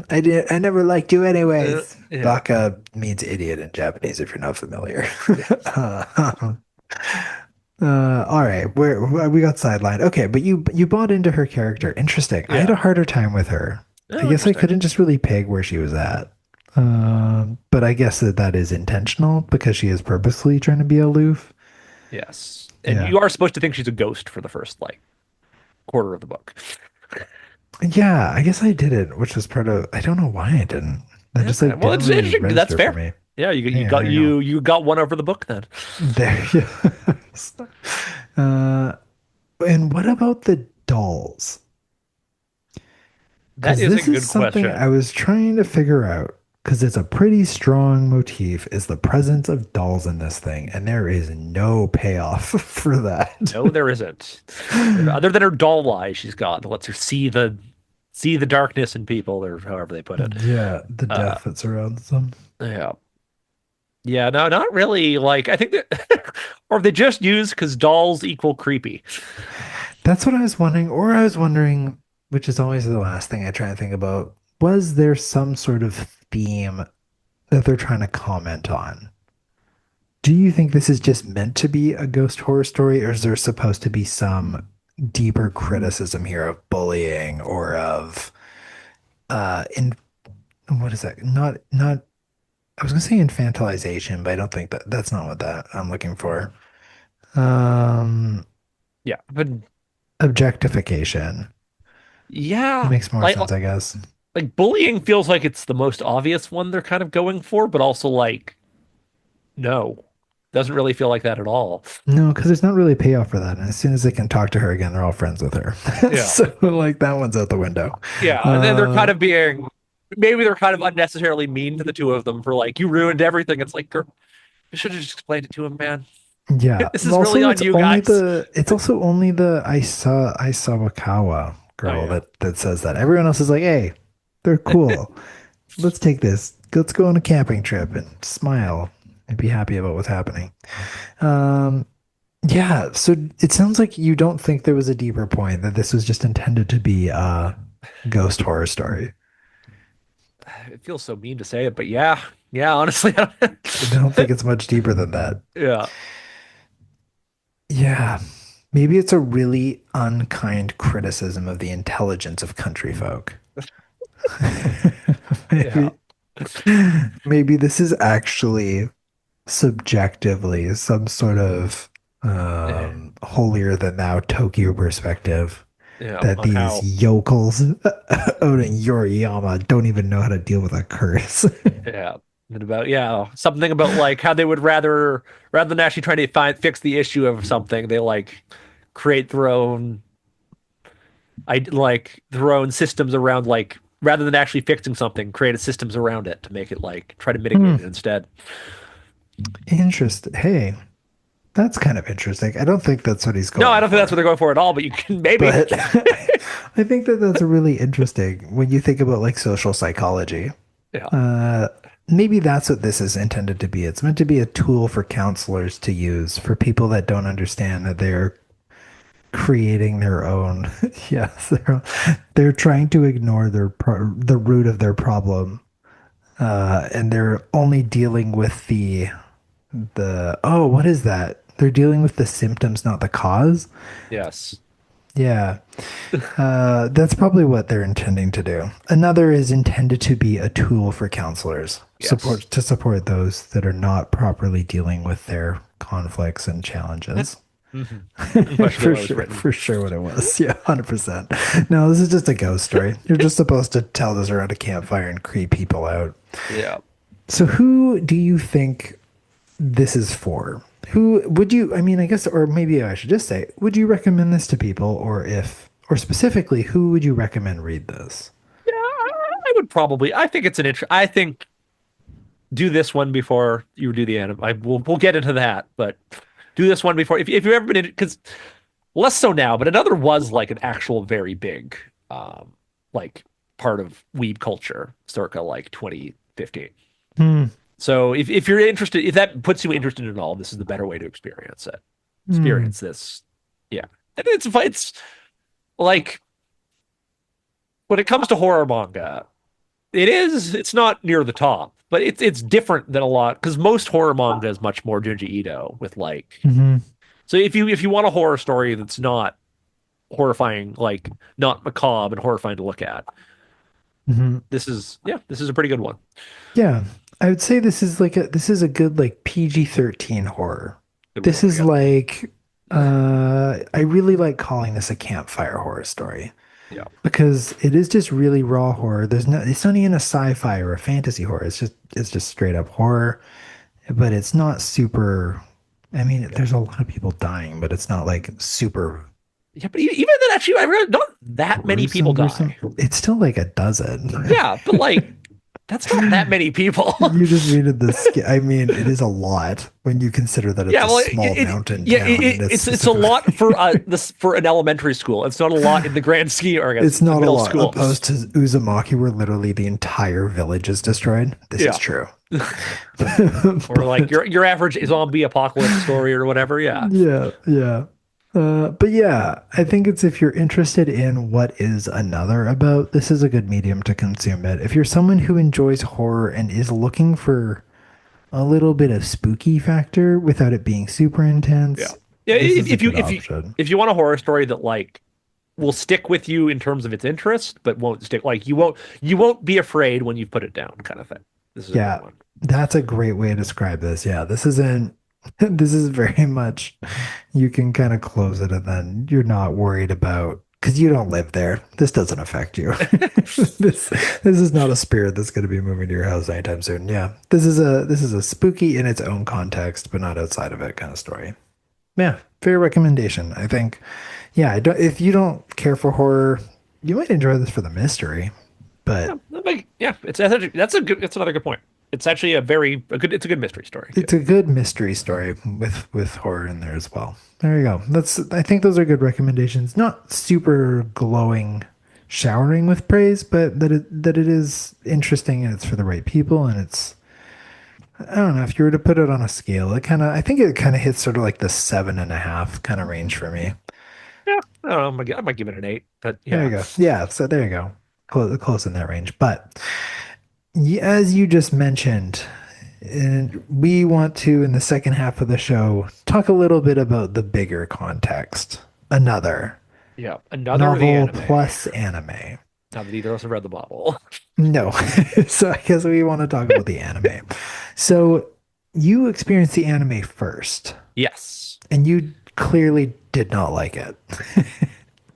I never liked you anyways. Baka means idiot in Japanese if you're not familiar. All right, we got sidelined. Okay, but you bought into her character. Interesting. I had a harder time with her. I guess I couldn't just really peg where she was at. But I guess that is intentional because she is purposely trying to be aloof. Yes, and you are supposed to think she's a ghost for the first like quarter of the book. Yeah, I guess I didn't, which was part of. I don't know why I didn't. I just like well, it's interesting. That's fair. For me. Yeah, you got one over the book then. There you go. And what about the dolls? That Because is a this is good something I question. was trying to figure out. Because it's a pretty strong motif, is the presence of dolls in this thing, and there is no payoff for that. No, there isn't. Other than her doll eyes she's got that lets her see the darkness in people, or however they put it. Yeah, the Uh, death that surrounds them. yeah. Yeah, no, not really. Like, I think that, or they just use because dolls equal creepy. That's what I was wondering, or I was wondering, which is always the last thing I try and think about, was there some sort of theme that they're trying to comment on? Do you think this is just meant to be a ghost horror story, or is there supposed to be some deeper criticism here of bullying or of in what is that? Not I was gonna say infantilization, but I don't think that's not what that I'm looking for. Um, Yeah, but Objectification. yeah, Makes more like sense, I guess. like bullying feels like it's the most obvious one they're kind of going for, but also like no, doesn't really feel like that at all. No, because there's not really a payoff for that. And as soon as they can talk to her again, they're all friends with her. Yeah, So like that one's out the window. yeah, and then they're kind Uh, of being maybe they're kind of unnecessarily mean to the two of them for like you ruined everything. It's like, girl, you should have just explained it to him, man. yeah. This is really Also, on you guys. it's also only the Isawakawa Oh girl yeah. that says that. Everyone else is like, hey, they're cool. Let's take this. Let's go on a camping trip and smile and be happy about what's happening. Um, yeah, so it sounds like you don't think there was a deeper point, that this was just intended to be a ghost horror story. It feels so mean to say it, but yeah, yeah, honestly, I don't think it's much deeper than that. yeah, Yeah, maybe it's a really unkind criticism of the intelligence of country folk. yeah, maybe, maybe this is actually subjectively some sort of eh, holier than thou Tokyo perspective yeah, that on these how, yokels out in Yoriyama don't even know how to deal with a curse. yeah, and about yeah, something about like how they would rather than actually trying to find fix the issue of something, they like create their own I like their own systems around like rather than actually fixing something, created systems around it to make it like try to mitigate Hmm, it instead. interesting. Hey, that's kind of interesting. I don't think that's what he's No, I going don't think that's what for. they're going for at all, but you can maybe. But I think that that's really interesting when you think about like social psychology. Yeah. Uh, Maybe that's what this is intended to be. It's meant to be a tool for counselors to use for people that don't understand that they're creating their own. Yes, they're trying to ignore the root of their problem, and they're only dealing with the oh, what is that? They're dealing with the symptoms, not the cause. Yes. Yeah, that's probably what they're intending to do. Another is intended to be a tool for counselors, Yes. support those that are not properly dealing with their conflicts and challenges. Hmm. Especially the way it was written. For sure what it was. Yeah, 100%. No, this is just a ghost story. You're just supposed to tell this around a campfire and creep people out. Yeah. So who do you think this is for? Who would you, I mean, I guess, or maybe I should just say, would you recommend this to people, or specifically, who would you recommend read this? Yeah, I would probably. I think it's an interest. I think do this one before you do the anime. We'll get into that, but do this one before. If you've ever been in, because less so now, but another was like an actual very big, like part of weeb culture, circa like 2015. Hmm. So if you're interested, if that puts you interested at all, this is the better way to experience it. Hmm. Experience this. Yeah. And it's like when it comes to horror manga, it's not near the top, but it's different than a lot because most horror manga is much more Junji Ito with like Hmm. so if you want a horror story that's not horrifying, like not macabre and horrifying to look at, Hmm. this is a pretty good one. Yeah, I would say this is a good like PG-13 horror. Good way to This put is it. like I really like calling this a campfire horror story Yeah. because it is just really raw horror. It's not even a sci-fi or a fantasy horror. It's just straight up horror, but it's not super. I mean, Yeah. there's a lot of people dying, but it's not like super. Yeah, but even then, actually, I read not that many people gruesome, gruesome. die. It's still like a dozen. Yeah, but like that's not that many people. You just read this. I mean, it is a lot when you consider that it's Yeah, a well, small mountain yeah, town and it's it's a lot specifically. for this for an elementary school. It's not a lot in the grand scheme, or I guess It's a not a middle lot school. opposed to Uzumaki, where literally the entire village is destroyed. This is Yeah, true. or like But your average zombie apocalypse story or whatever. Yeah, yeah, yeah. But yeah, I think it's if you're interested in what is another about, this is a good medium to consume it. If you're someone who enjoys horror and is looking for a little bit of spooky factor without it being super yeah, intense, yeah. this is a good option. If you want a horror story that like will stick with you in terms of its interest, but won't stick like you won't be afraid when you put it down, kind of thing. This is a good Yeah, one. that's a great way to describe this. Yeah, this isn't, this is very much, you can kind of close it and then you're not worried about, because you don't live there. This doesn't affect you. This is not a spirit that's going to be moving to your house anytime soon. Yeah, this is a spooky in its own context, but not outside of it kind of story. Yeah, fair recommendation. I think, yeah, I don't, if you don't care for horror, you might enjoy this for the mystery, but Yeah, that's a good. It's another good point. It's actually a good. It's a good mystery story too. it's a good mystery story with horror in there as well. There you go. That's I think those are good recommendations. Not super glowing, showering with praise, but that it is interesting and it's for the right people and it's I don't know if you were to put it on a scale, it kind of I think it kind of hits sort of like the 7.5 kind of range for me. Yeah, I don't know. I might give it an 8, but There you yeah, go. Yeah, so there you go. Close in that range. But as you just mentioned, and we want to, in the second half of the show, talk a little bit about the bigger context. Another yeah. Another the novel anime. plus anime. Now that either of us have read the novel. No. So I guess we want to talk about the anime. So you experienced the anime first, Yes, and you clearly did not like it.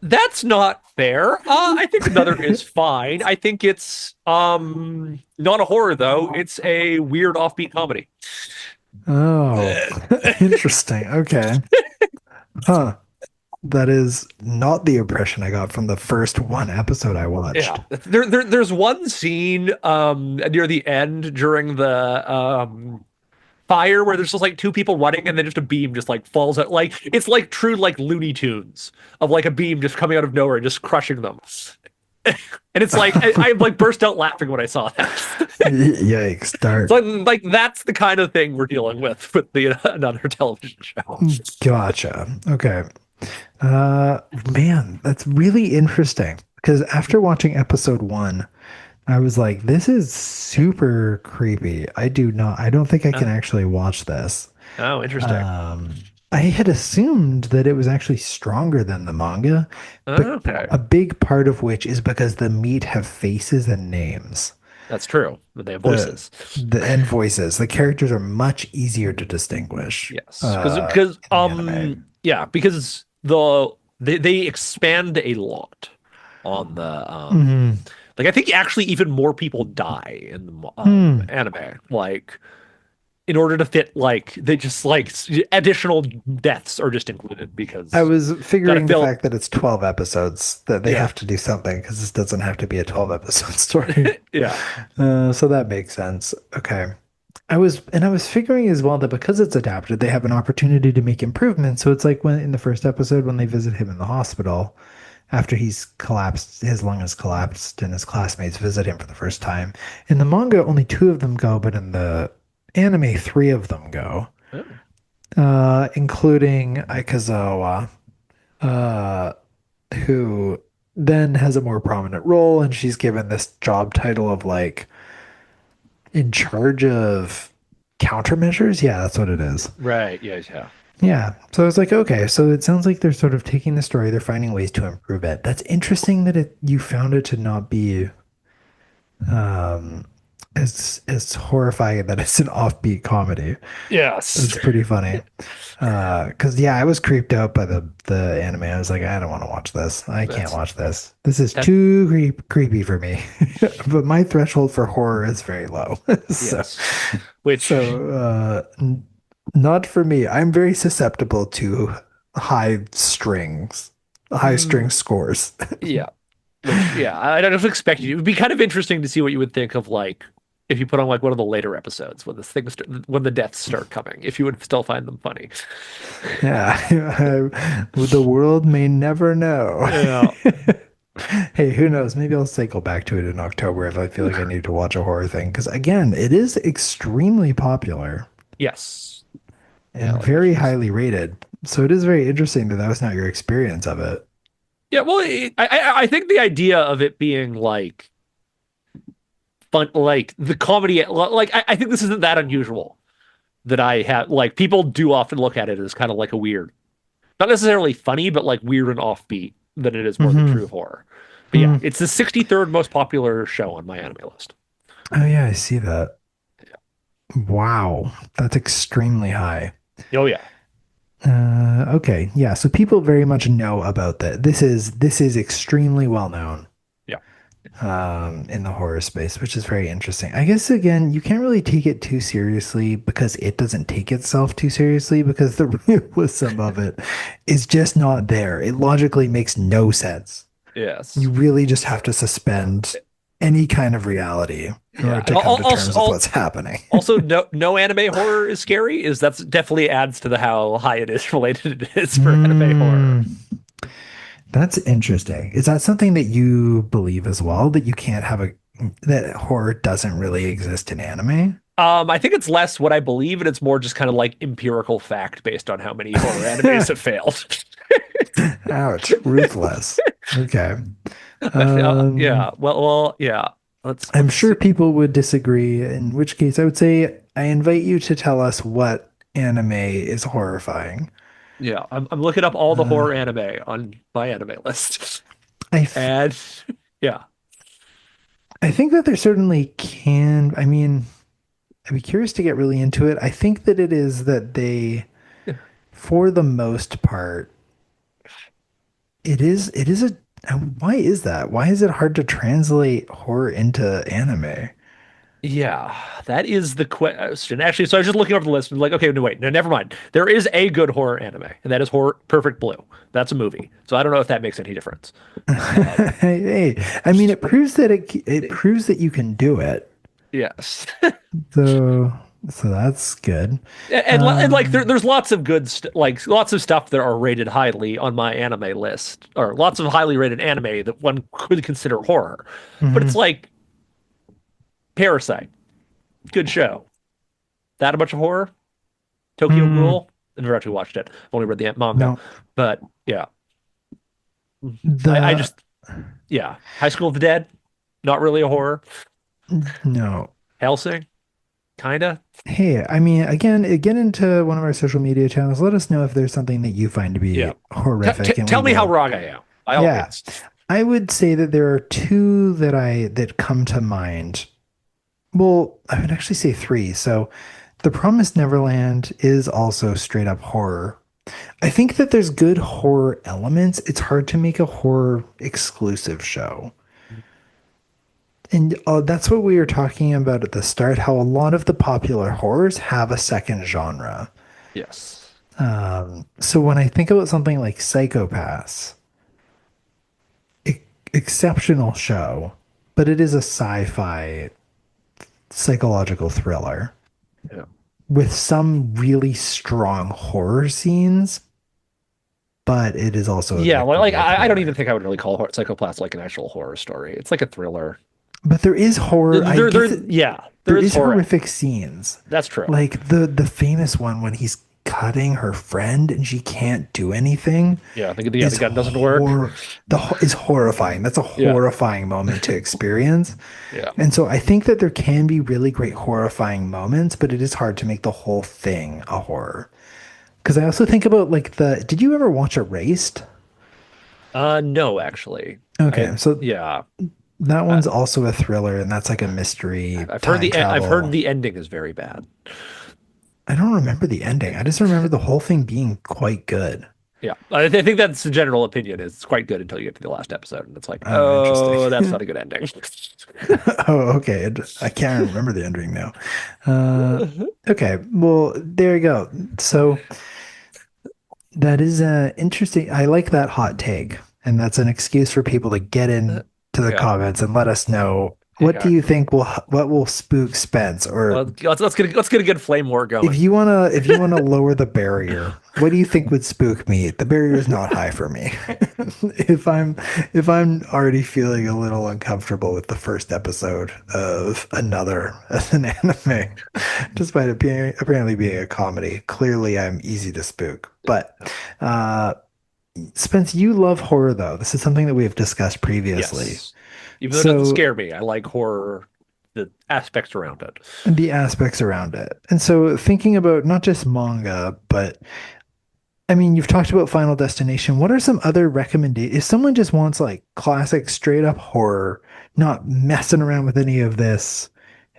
that's not fair. I think another is fine. I think it's not a horror though. It's a weird offbeat comedy. Oh, interesting. Okay. Huh. That is not the impression I got from the first one episode I Yeah, watched. there's one scene near the end during the fire where there's just like two people running and then just a beam just like falls out like it's like true like Looney Tunes of like a beam just coming out of nowhere and just crushing them. And it's like I like burst out laughing when I saw that. Yikes, So dark. like that's the kind of thing we're dealing with the another television show. Gotcha. Okay. Uh, man, that's really interesting because after watching episode one, I was like, this is super creepy. I don't think I can Uh, actually watch this. oh, interesting. Um, I had assumed that it was actually stronger than the manga, but Okay, a big part of which is because the meat have faces and names. that's true. But they have The voices. the and voices. The characters are much easier to distinguish Yes, because in the anime. yeah, because they expand a lot on the Mhm. like I think actually even more people die in the Hmm. anime like in order to fit like they just like additional deaths are just included I because was gotta figuring the fill fact that it's 12 episodes that they yeah have to do something because this doesn't have to be a 12 episode story. yeah So that makes sense. Okay. I was figuring as well that because it's adapted, they have an opportunity to make improvements. So it's like when in the first episode when they visit him in the hospital after he's collapsed, his lung has collapsed, and his classmates visit him for the first time. In the manga, only two of them go, but in the anime, three of them go, oh, including Aikazawa, uh, who then has a more prominent role, and she's given this job title of like in charge of countermeasures. Yeah, that's what it is. right yeah Yeah. So I was like, okay, so it sounds like they're sort of taking the story, they're finding ways to improve it. That's interesting that you found it to not be um as horrifying that it's an offbeat comedy. yes It's pretty funny. Because yeah, I was creeped out by the anime. I was like, I don't want to watch this. I can't that's watch this. This is that too creepy for me. But my threshold for horror is very low. So yes which not for me. I'm very susceptible to high strings. high Mm, string scores. yeah. Which, yeah, I don't expect you. It would be kind of interesting to see what you would think of like if you put on like one of the later episodes when when the deaths start coming. If you would still find them funny. Yeah, the world may never know. Yeah. Hey, who knows? Maybe I'll cycle back to it in October if I feel like I need to watch a horror thing. Because again, it is extremely popular Yes. Yeah, and like very it's highly rated. So it is very interesting that that was not your experience of it. yeah. Well, I think the idea of it being like fun, like the comedy, like I think this isn't that unusual. That I have like people do often look at it as kind of like a weird, not necessarily funny, but like weird and offbeat than it is more than Hmm. true horror. But yeah, it's the 63rd most popular show on my anime list. Oh yeah, I see that. Wow, that's extremely high. Oh yeah. Okay, yeah. So people very much know about that. This is extremely well known Yeah. in the horror space, which is very interesting. I guess again, you can't really take it too seriously because it doesn't take itself too seriously because the realism of it is just not there. It logically makes no sense. You Yes. really just have to suspend any kind of reality in Yeah. order And to come to terms with what's happening. also no anime horror is scary. Is that's definitely adds to the how high it is related it is for anime horror. Hmm. That's interesting. Is that something that you believe as well? That you can't have a that horror doesn't really exist in anime? I think it's less what I believe, and it's more just kind of like empirical fact based on how many horror animes have failed. Ouch, ruthless. Okay. Um, Yeah. Well, yeah. I'm Let's sure see. people would disagree, in which case I would say I invite you to tell us what anime is horrifying. Yeah, I'm looking up all the Uh, horror anime on my anime list, I th and yeah, I think that there certainly can. I mean, I'd be curious to get really into it. I think that it is that they, for the most part, it is a why is that? Why is it hard to translate horror into anime? yeah, that is the question. Actually, so I was just looking over the list and like, okay, no, wait, no, never mind. There is a good horror anime, and that is Horror Perfect Blue. That's a movie, so I don't know if that makes any difference. Um, Hey, I mean, it proves that it proves that you can do it. yes, So so that's good. and like Um, there's lots of like lots of stuff that are rated highly on my anime list, or lots of highly rated anime that one could consider horror, but it's mhm. like Parasite, good show. That a bunch of horror? Tokyo Mm, Ghoul? I've never actually watched it. I've only read the manga. no, But yeah, I the just, yeah. High School of the Dead, not really a horror. no. Helsing, kinda. Hey, I mean, again, get into one of our social media channels. Let us know if there's something that you find to Yeah. be horrific, and we Tell me how will. wrong I am, by all Yeah, means. I would say that there are two that come to mind. Well, I would actually say three. So, The Promised Neverland is also straight up horror. I think that there's good horror elements. It's hard to make a horror exclusive show. And that's what we were talking about at the start, how a lot of the popular horrors have a second genre. Yes. So when I think about something like Psychopaths, e- exceptional show, but it is a sci-fi psychological thriller Yeah. with some really strong horror scenes, but it is also Yeah, well, like objectively a I don't even thriller. think I would really call Psychopaths like an actual horror story. It's like a thriller. But there is horror. I guess Yeah, there there is is horror. horrific scenes, That's true. like the famous one when he's cutting her friend and she can't do anything Yeah, the is gun doesn't work. is horrifying. That's a Yeah. horrifying moment to experience. Yeah. And so I think that there can be really great horrifying moments, but it is hard to make the whole thing a horror. Because I also think about like the did you ever watch Erased? No, actually. Okay, so Yeah. that I, one's also a thriller and that's like a mystery time I've heard travel. the ending is very bad. I don't remember the ending. I just remember the whole thing being quite good. Yeah, I think that's the general opinion. Is it's quite good until you get to the last episode, and it's like, Oh, interesting. oh, that's not a good ending. Oh, okay. I can't remember the ending now. Okay. Well, there you go. So That is interesting. I like that hot take, and that's an excuse for people to get Uh, into the yeah, comments and let us know what do yeah. you think will spook Spence, or Well, let's get a good flame war if going. you wanna lower the barrier, what do you think would spook me? The barrier is not high for me. if I'm if I'm already feeling a little uncomfortable with the first episode of another as an anime, despite it being apparently being a comedy, clearly I'm easy to spook. But uh Spence, you love horror though. This is something that we have discussed previously. Yes, even though it doesn't So scare me, I like horror, the aspects around it. the aspects around it. And so thinking about not just manga, but I mean, you've talked about Final Destination. What are some other recommendations? If someone just wants like classic straight up horror, not messing around with any of this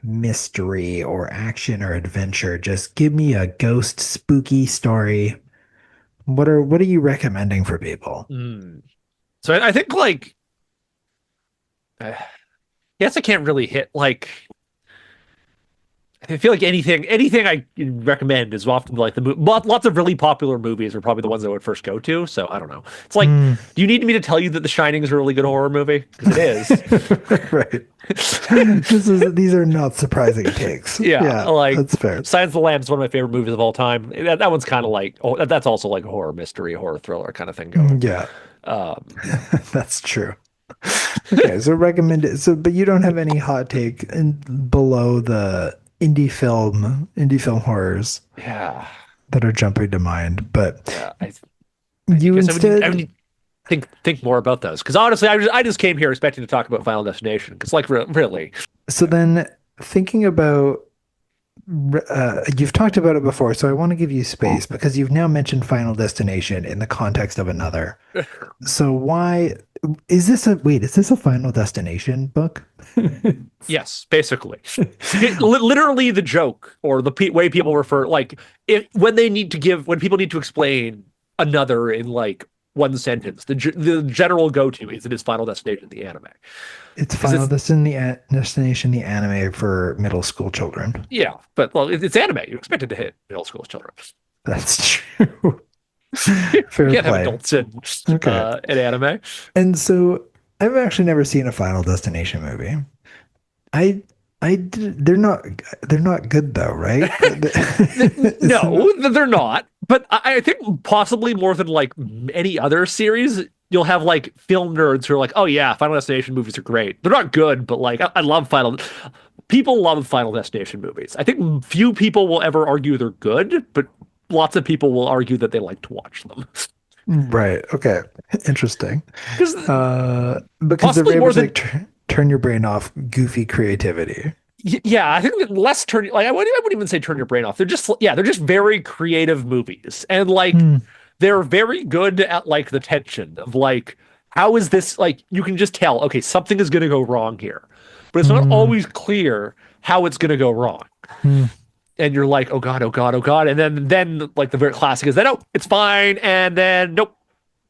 mystery or action or adventure, just give me a ghost spooky story. What are you recommending for people? Mm. So I think like, uh, yes, I can't really hit like I feel like anything I recommend is often like lots of really popular movies are probably the ones I would first go to. So I don't know. It's like, Hmm. do you need me to tell you that The Shining is a really good horror movie? Because it is. Right. These are not surprising takes. Yeah, Yeah, like that's fair. Silence of the Lambs is one of my favorite movies of all time. That one's kind of like that's also like a horror mystery, horror thriller kind of thing going. Yeah, Um, that's true. Okay, so recommend it. So, but you don't have any hot take below the indie film horrors yeah, that are jumping to mind. But yeah. I you guess I would instead, need think more about those because honestly, I just came here expecting to talk about Final Destination because like really. so then thinking about, you've talked about it before, so I want to give you space because you've now mentioned Final Destination in the context of another. So why is this a Final Destination book? Yes, basically. Literally the joke or the way people refer, like when people need to explain another in like one sentence, the general go-to is it is Final Destination, the anime. It's Because Final Destination, the anime for middle school children. yeah, but well, it's anime. You expect it to hit middle school children. That's true. You Fair can't have play. adults in Okay. anime. And so I've actually never seen a Final Destination movie. I they're not good though, right? Isn't No, they're not. But I think possibly more than like any other series, you'll have like film nerds who are like, "Oh yeah, Final Destination movies are great. They're not good, but like I love Final." People love Final Destination movies. I think few people will ever argue they're good, but lots of people will argue that they like to watch them right. Okay. Interesting. because Because they're possibly able more to than like turn your brain off goofy creativity. yeah, I think that less turn like I wouldn't even say turn your brain off. They're just very creative movies. And like Hmm. they're very good at like the tension of like how is this like you can just tell, okay, something is going to go wrong here. But it's not Hmm. always clear how it's going to go wrong. Hmm. And you're like, "Oh god, oh god, oh god." And then like the very classic is that oh, it's fine and then nope,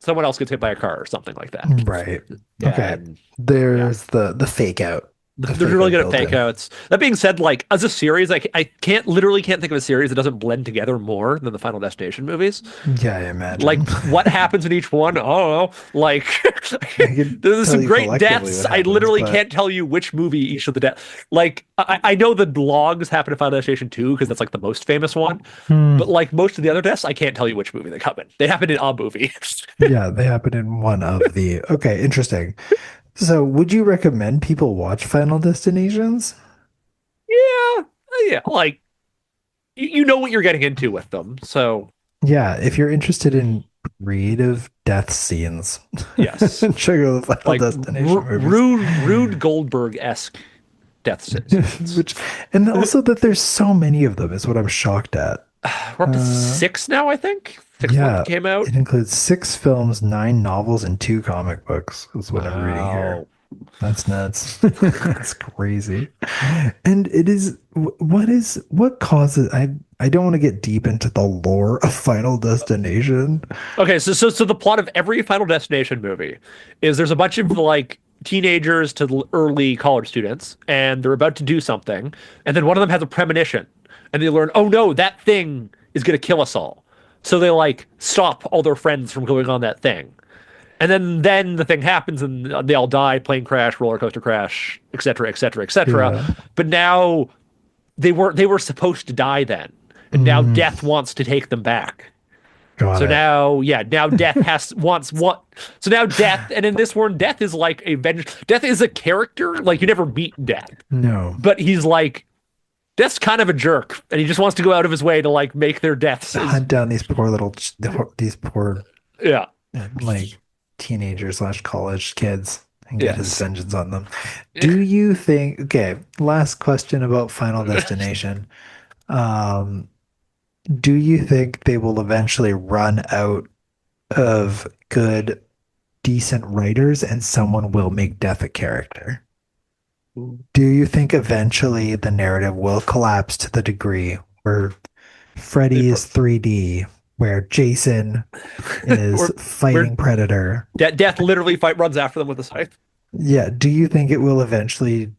someone else gets hit by a car or something like that. Right. Yeah, Okay. and yeah. There's the fake out. The They're fake really out good at built fake in. outs. That being said, like as a series, I can't literally can't think of a series that doesn't blend together more than the Final Destination movies. Yeah, I Like imagine. what happens in each one, I don't know. Like I can there's tell some you great collectively deaths. what I happens, literally but can't tell you which movie each of the deaths. Like I know the logs happen in Final Destination 2 because that's like the most famous one. hmm, But like most of the other deaths, I can't tell you which movie they come in. They happen in a movie. yeah, they happen in one of the. Okay, interesting. So, would you recommend people watch Final Destinations? Yeah, yeah. Like you know what you're getting into with them. So Yeah, if you're interested in creative death scenes, yes. check out the Final Like Destination movies. Rude Goldberg-esque death scenes. Which, and also that there's so many of them is what I'm shocked at. We're up to Uh, six now, I think. Sixth one yeah, came out. it includes 6 films, 9 novels, and 2 comic books. Is what I'm reading here. Wow. That's nuts. That's crazy. And it is what causes I don't want to get deep into the lore of Final Destination. Okay, so the plot of every Final Destination movie is there's a bunch of like teenagers to early college students, and they're about to do something, and then one of them has a premonition, and they learn, oh no, that thing is going to kill us all. So they like stop all their friends from going on that thing. And then the thing happens and they all die, plane crash, roller coaster crash, etc., etc., etc. Yeah. But now they were supposed to die then. And now Mm, death wants to take them back. got So it. now, yeah, now death has wants what? So now death, and in this one, death is like a venge. Death is a character, like you never meet death, No. but he's like death's kind of a jerk, and he just wants to go out of his way to like make their deaths. Hunt down these poor these poor Yeah, like teenagers slash college kids and get his yes. vengeance on them. Do you think, okay, last question about Final Destination. Um, do you think they will eventually run out of good, decent writers and someone will make Death a character? Do you think eventually the narrative will collapse to the degree where Freddy is 3D, where Jason is Or fighting where Predator? death literally fight runs after them with a scythe. Yeah, do you think it will eventually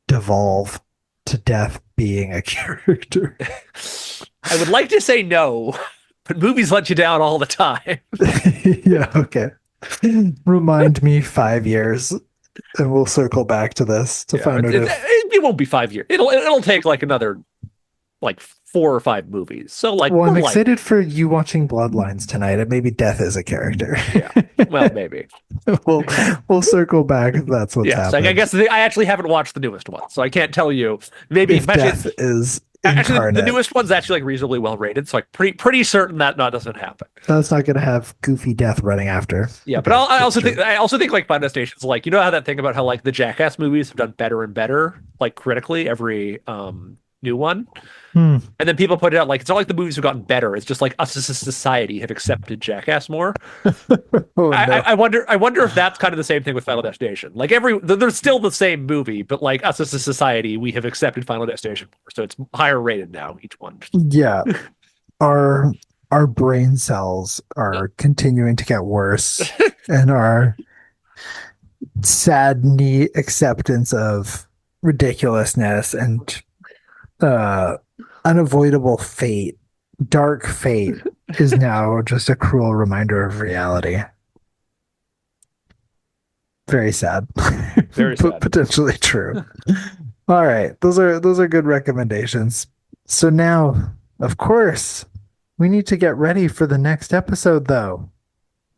devolve to Death being a character? I would like to say no, but movies let you down all the time. Yeah, okay. Remind me 5 years and we'll circle back to this to Yeah, find out if it won't be 5 years. It'll take like another like 4 or 5 movies. So like well, I'm we're like excited for you watching Bloodlines tonight, and maybe Death is a character. yeah, well maybe. we'll we'll circle back if that's what's Yes, I happening. guess I actually haven't watched the newest one, so I can't tell you. Maybe If Death is actually the incarnate, newest one's actually like reasonably well rated, so like pretty certain that not doesn't happen. that's not going to have goofy Death running after. Yeah, Okay, but I that's also true. think like Final Destination's like you know how that thing about how like the Jackass movies have done better and better like critically every new one. Hmm. And then people put it out like it's not like the movies have gotten better. It's just like us as a society have accepted Jackass more. Oh no. I wonder if that's kind of the same thing with Final Destination. Like there's still the same movie, but like us as a society, we have accepted Final Destination more, so it's higher rated now each one. Yeah, our our brain cells are continuing to get worse, and our sad acceptance of ridiculousness and uh, unavoidable fate, dark fate, is now just a cruel reminder of reality. Very sad, Very but sad. potentially true. All right, those are good recommendations. So now, of course, we need to get ready for the next episode, though.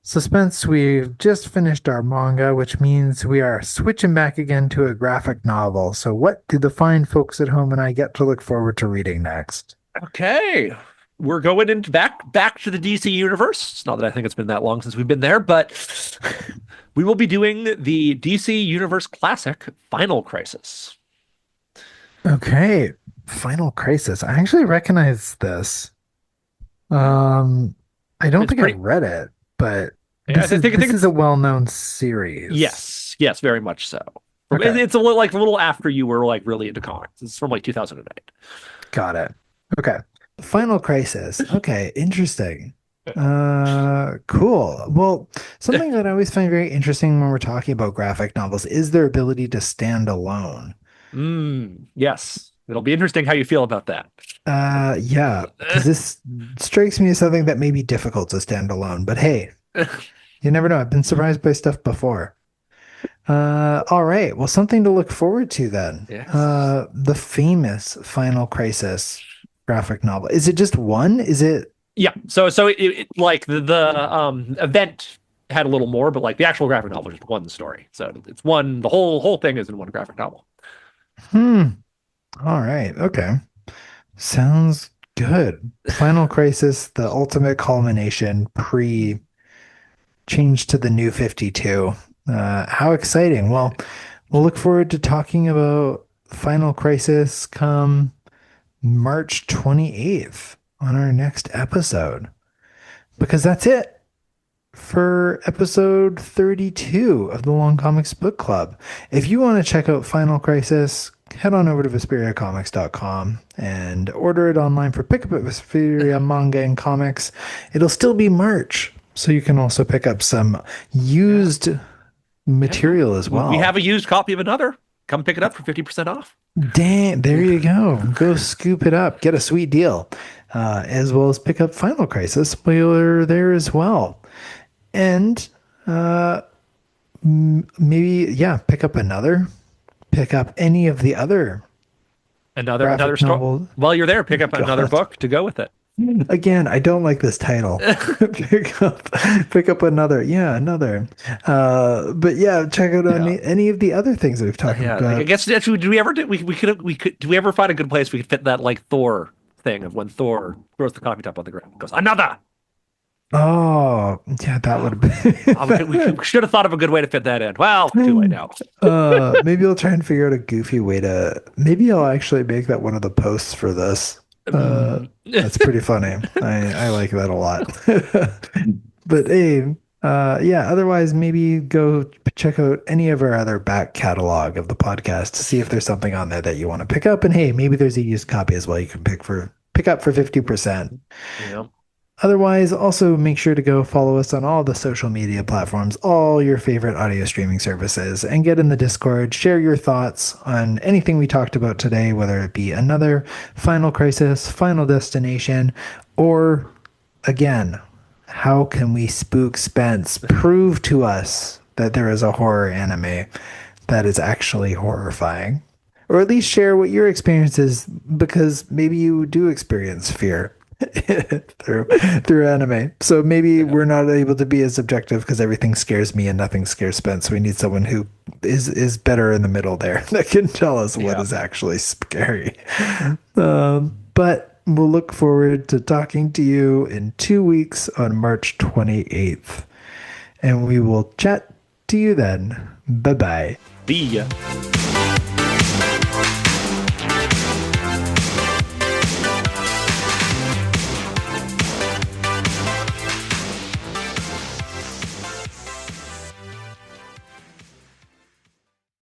Suspense, we've just finished our manga, which means we are switching back again to a graphic novel. So, what do the fine folks at home and I get to look forward to reading next? Okay. We're going into back to the DC universe. It's not that I think it's been that long since we've been there, but we will be doing the DC Universe classic Final Crisis. Okay, Final Crisis. I actually recognize this. I don't It's think pretty I've read it, but I think this is it's a well-known series. yes, very much so. Okay, It's a little after you were like really into comics. It's from like 2008. got it. Okay. Final Crisis. Okay, interesting. Cool. Well, something that I always find very interesting when we're talking about graphic novels is their ability to stand alone. Yes. It'll be interesting how you feel about that. Yeah, because this strikes me as something that may be difficult to stand alone, but hey, you never know. I've been surprised by stuff before. All right. Well, something to look forward to then. Yes. The famous Final Crisis graphic novel. Is it just one? Is it? Yeah. So like the event had a little more, but like the actual graphic novel is just one story. So it's one. The whole thing is in one graphic novel. Hmm. All right. Okay. Sounds good. Final Crisis, the ultimate culmination pre change to the new 52. How exciting. Well, we'll look forward to talking about Final Crisis come March 28th on our next episode. Because that's it for episode 32 of the Long Comics Book Club. If you want to check out Final Crisis, head on over to VesperiaComics.com and order it online for pickup at Vesperia Manga and Comics. It'll still be March, so you can also pick up some used material as well. We have a used copy of another. Come pick it up for 50% off. Damn, there you go. Go scoop it up. Get a sweet deal. as well as pick up Final Crisis while you're there as well. And maybe, yeah, pick up any of the other Another graphic story. novel. While you're there, pick up another God. book to go with it. Again, I don't like this title. pick up pick up another. Yeah, another. But yeah, check out Yeah. any of the other things that we've talked Yeah, like, I about. guess do we ever do we ever find a good place we could fit that like Thor thing of when Thor throws the coffee cup on the ground and goes another. Oh, yeah, that would have been. We should have thought of a good way to fit that in. Well, too late now. Maybe I'll try and figure out a goofy way to. Maybe I'll actually make that one of the posts for this. That's pretty funny. I like that a lot. But hey, yeah. Otherwise, maybe go check out any of our other back catalog of the podcast to see if there's something on there that you want to pick up. And hey, maybe there's a used copy as well. You can pick up for 50%. Yeah. Otherwise, also make sure to go follow us on all the social media platforms, all your favorite audio streaming services, and get in the Discord. Share your thoughts on anything we talked about today, whether it be another Final Crisis, Final Destination, or again, how can we spook Spence? Prove to us that there is a horror anime that is actually horrifying. Or at least share what your experience is, because maybe you do experience fear through anime. So maybe we're not able to be as objective because everything scares me and nothing scares Spence. We need someone who is better in the middle there that can tell us what is actually scary. But we'll look forward to talking to you in 2 weeks on March 28th. And we will chat to you then. Bye-bye. The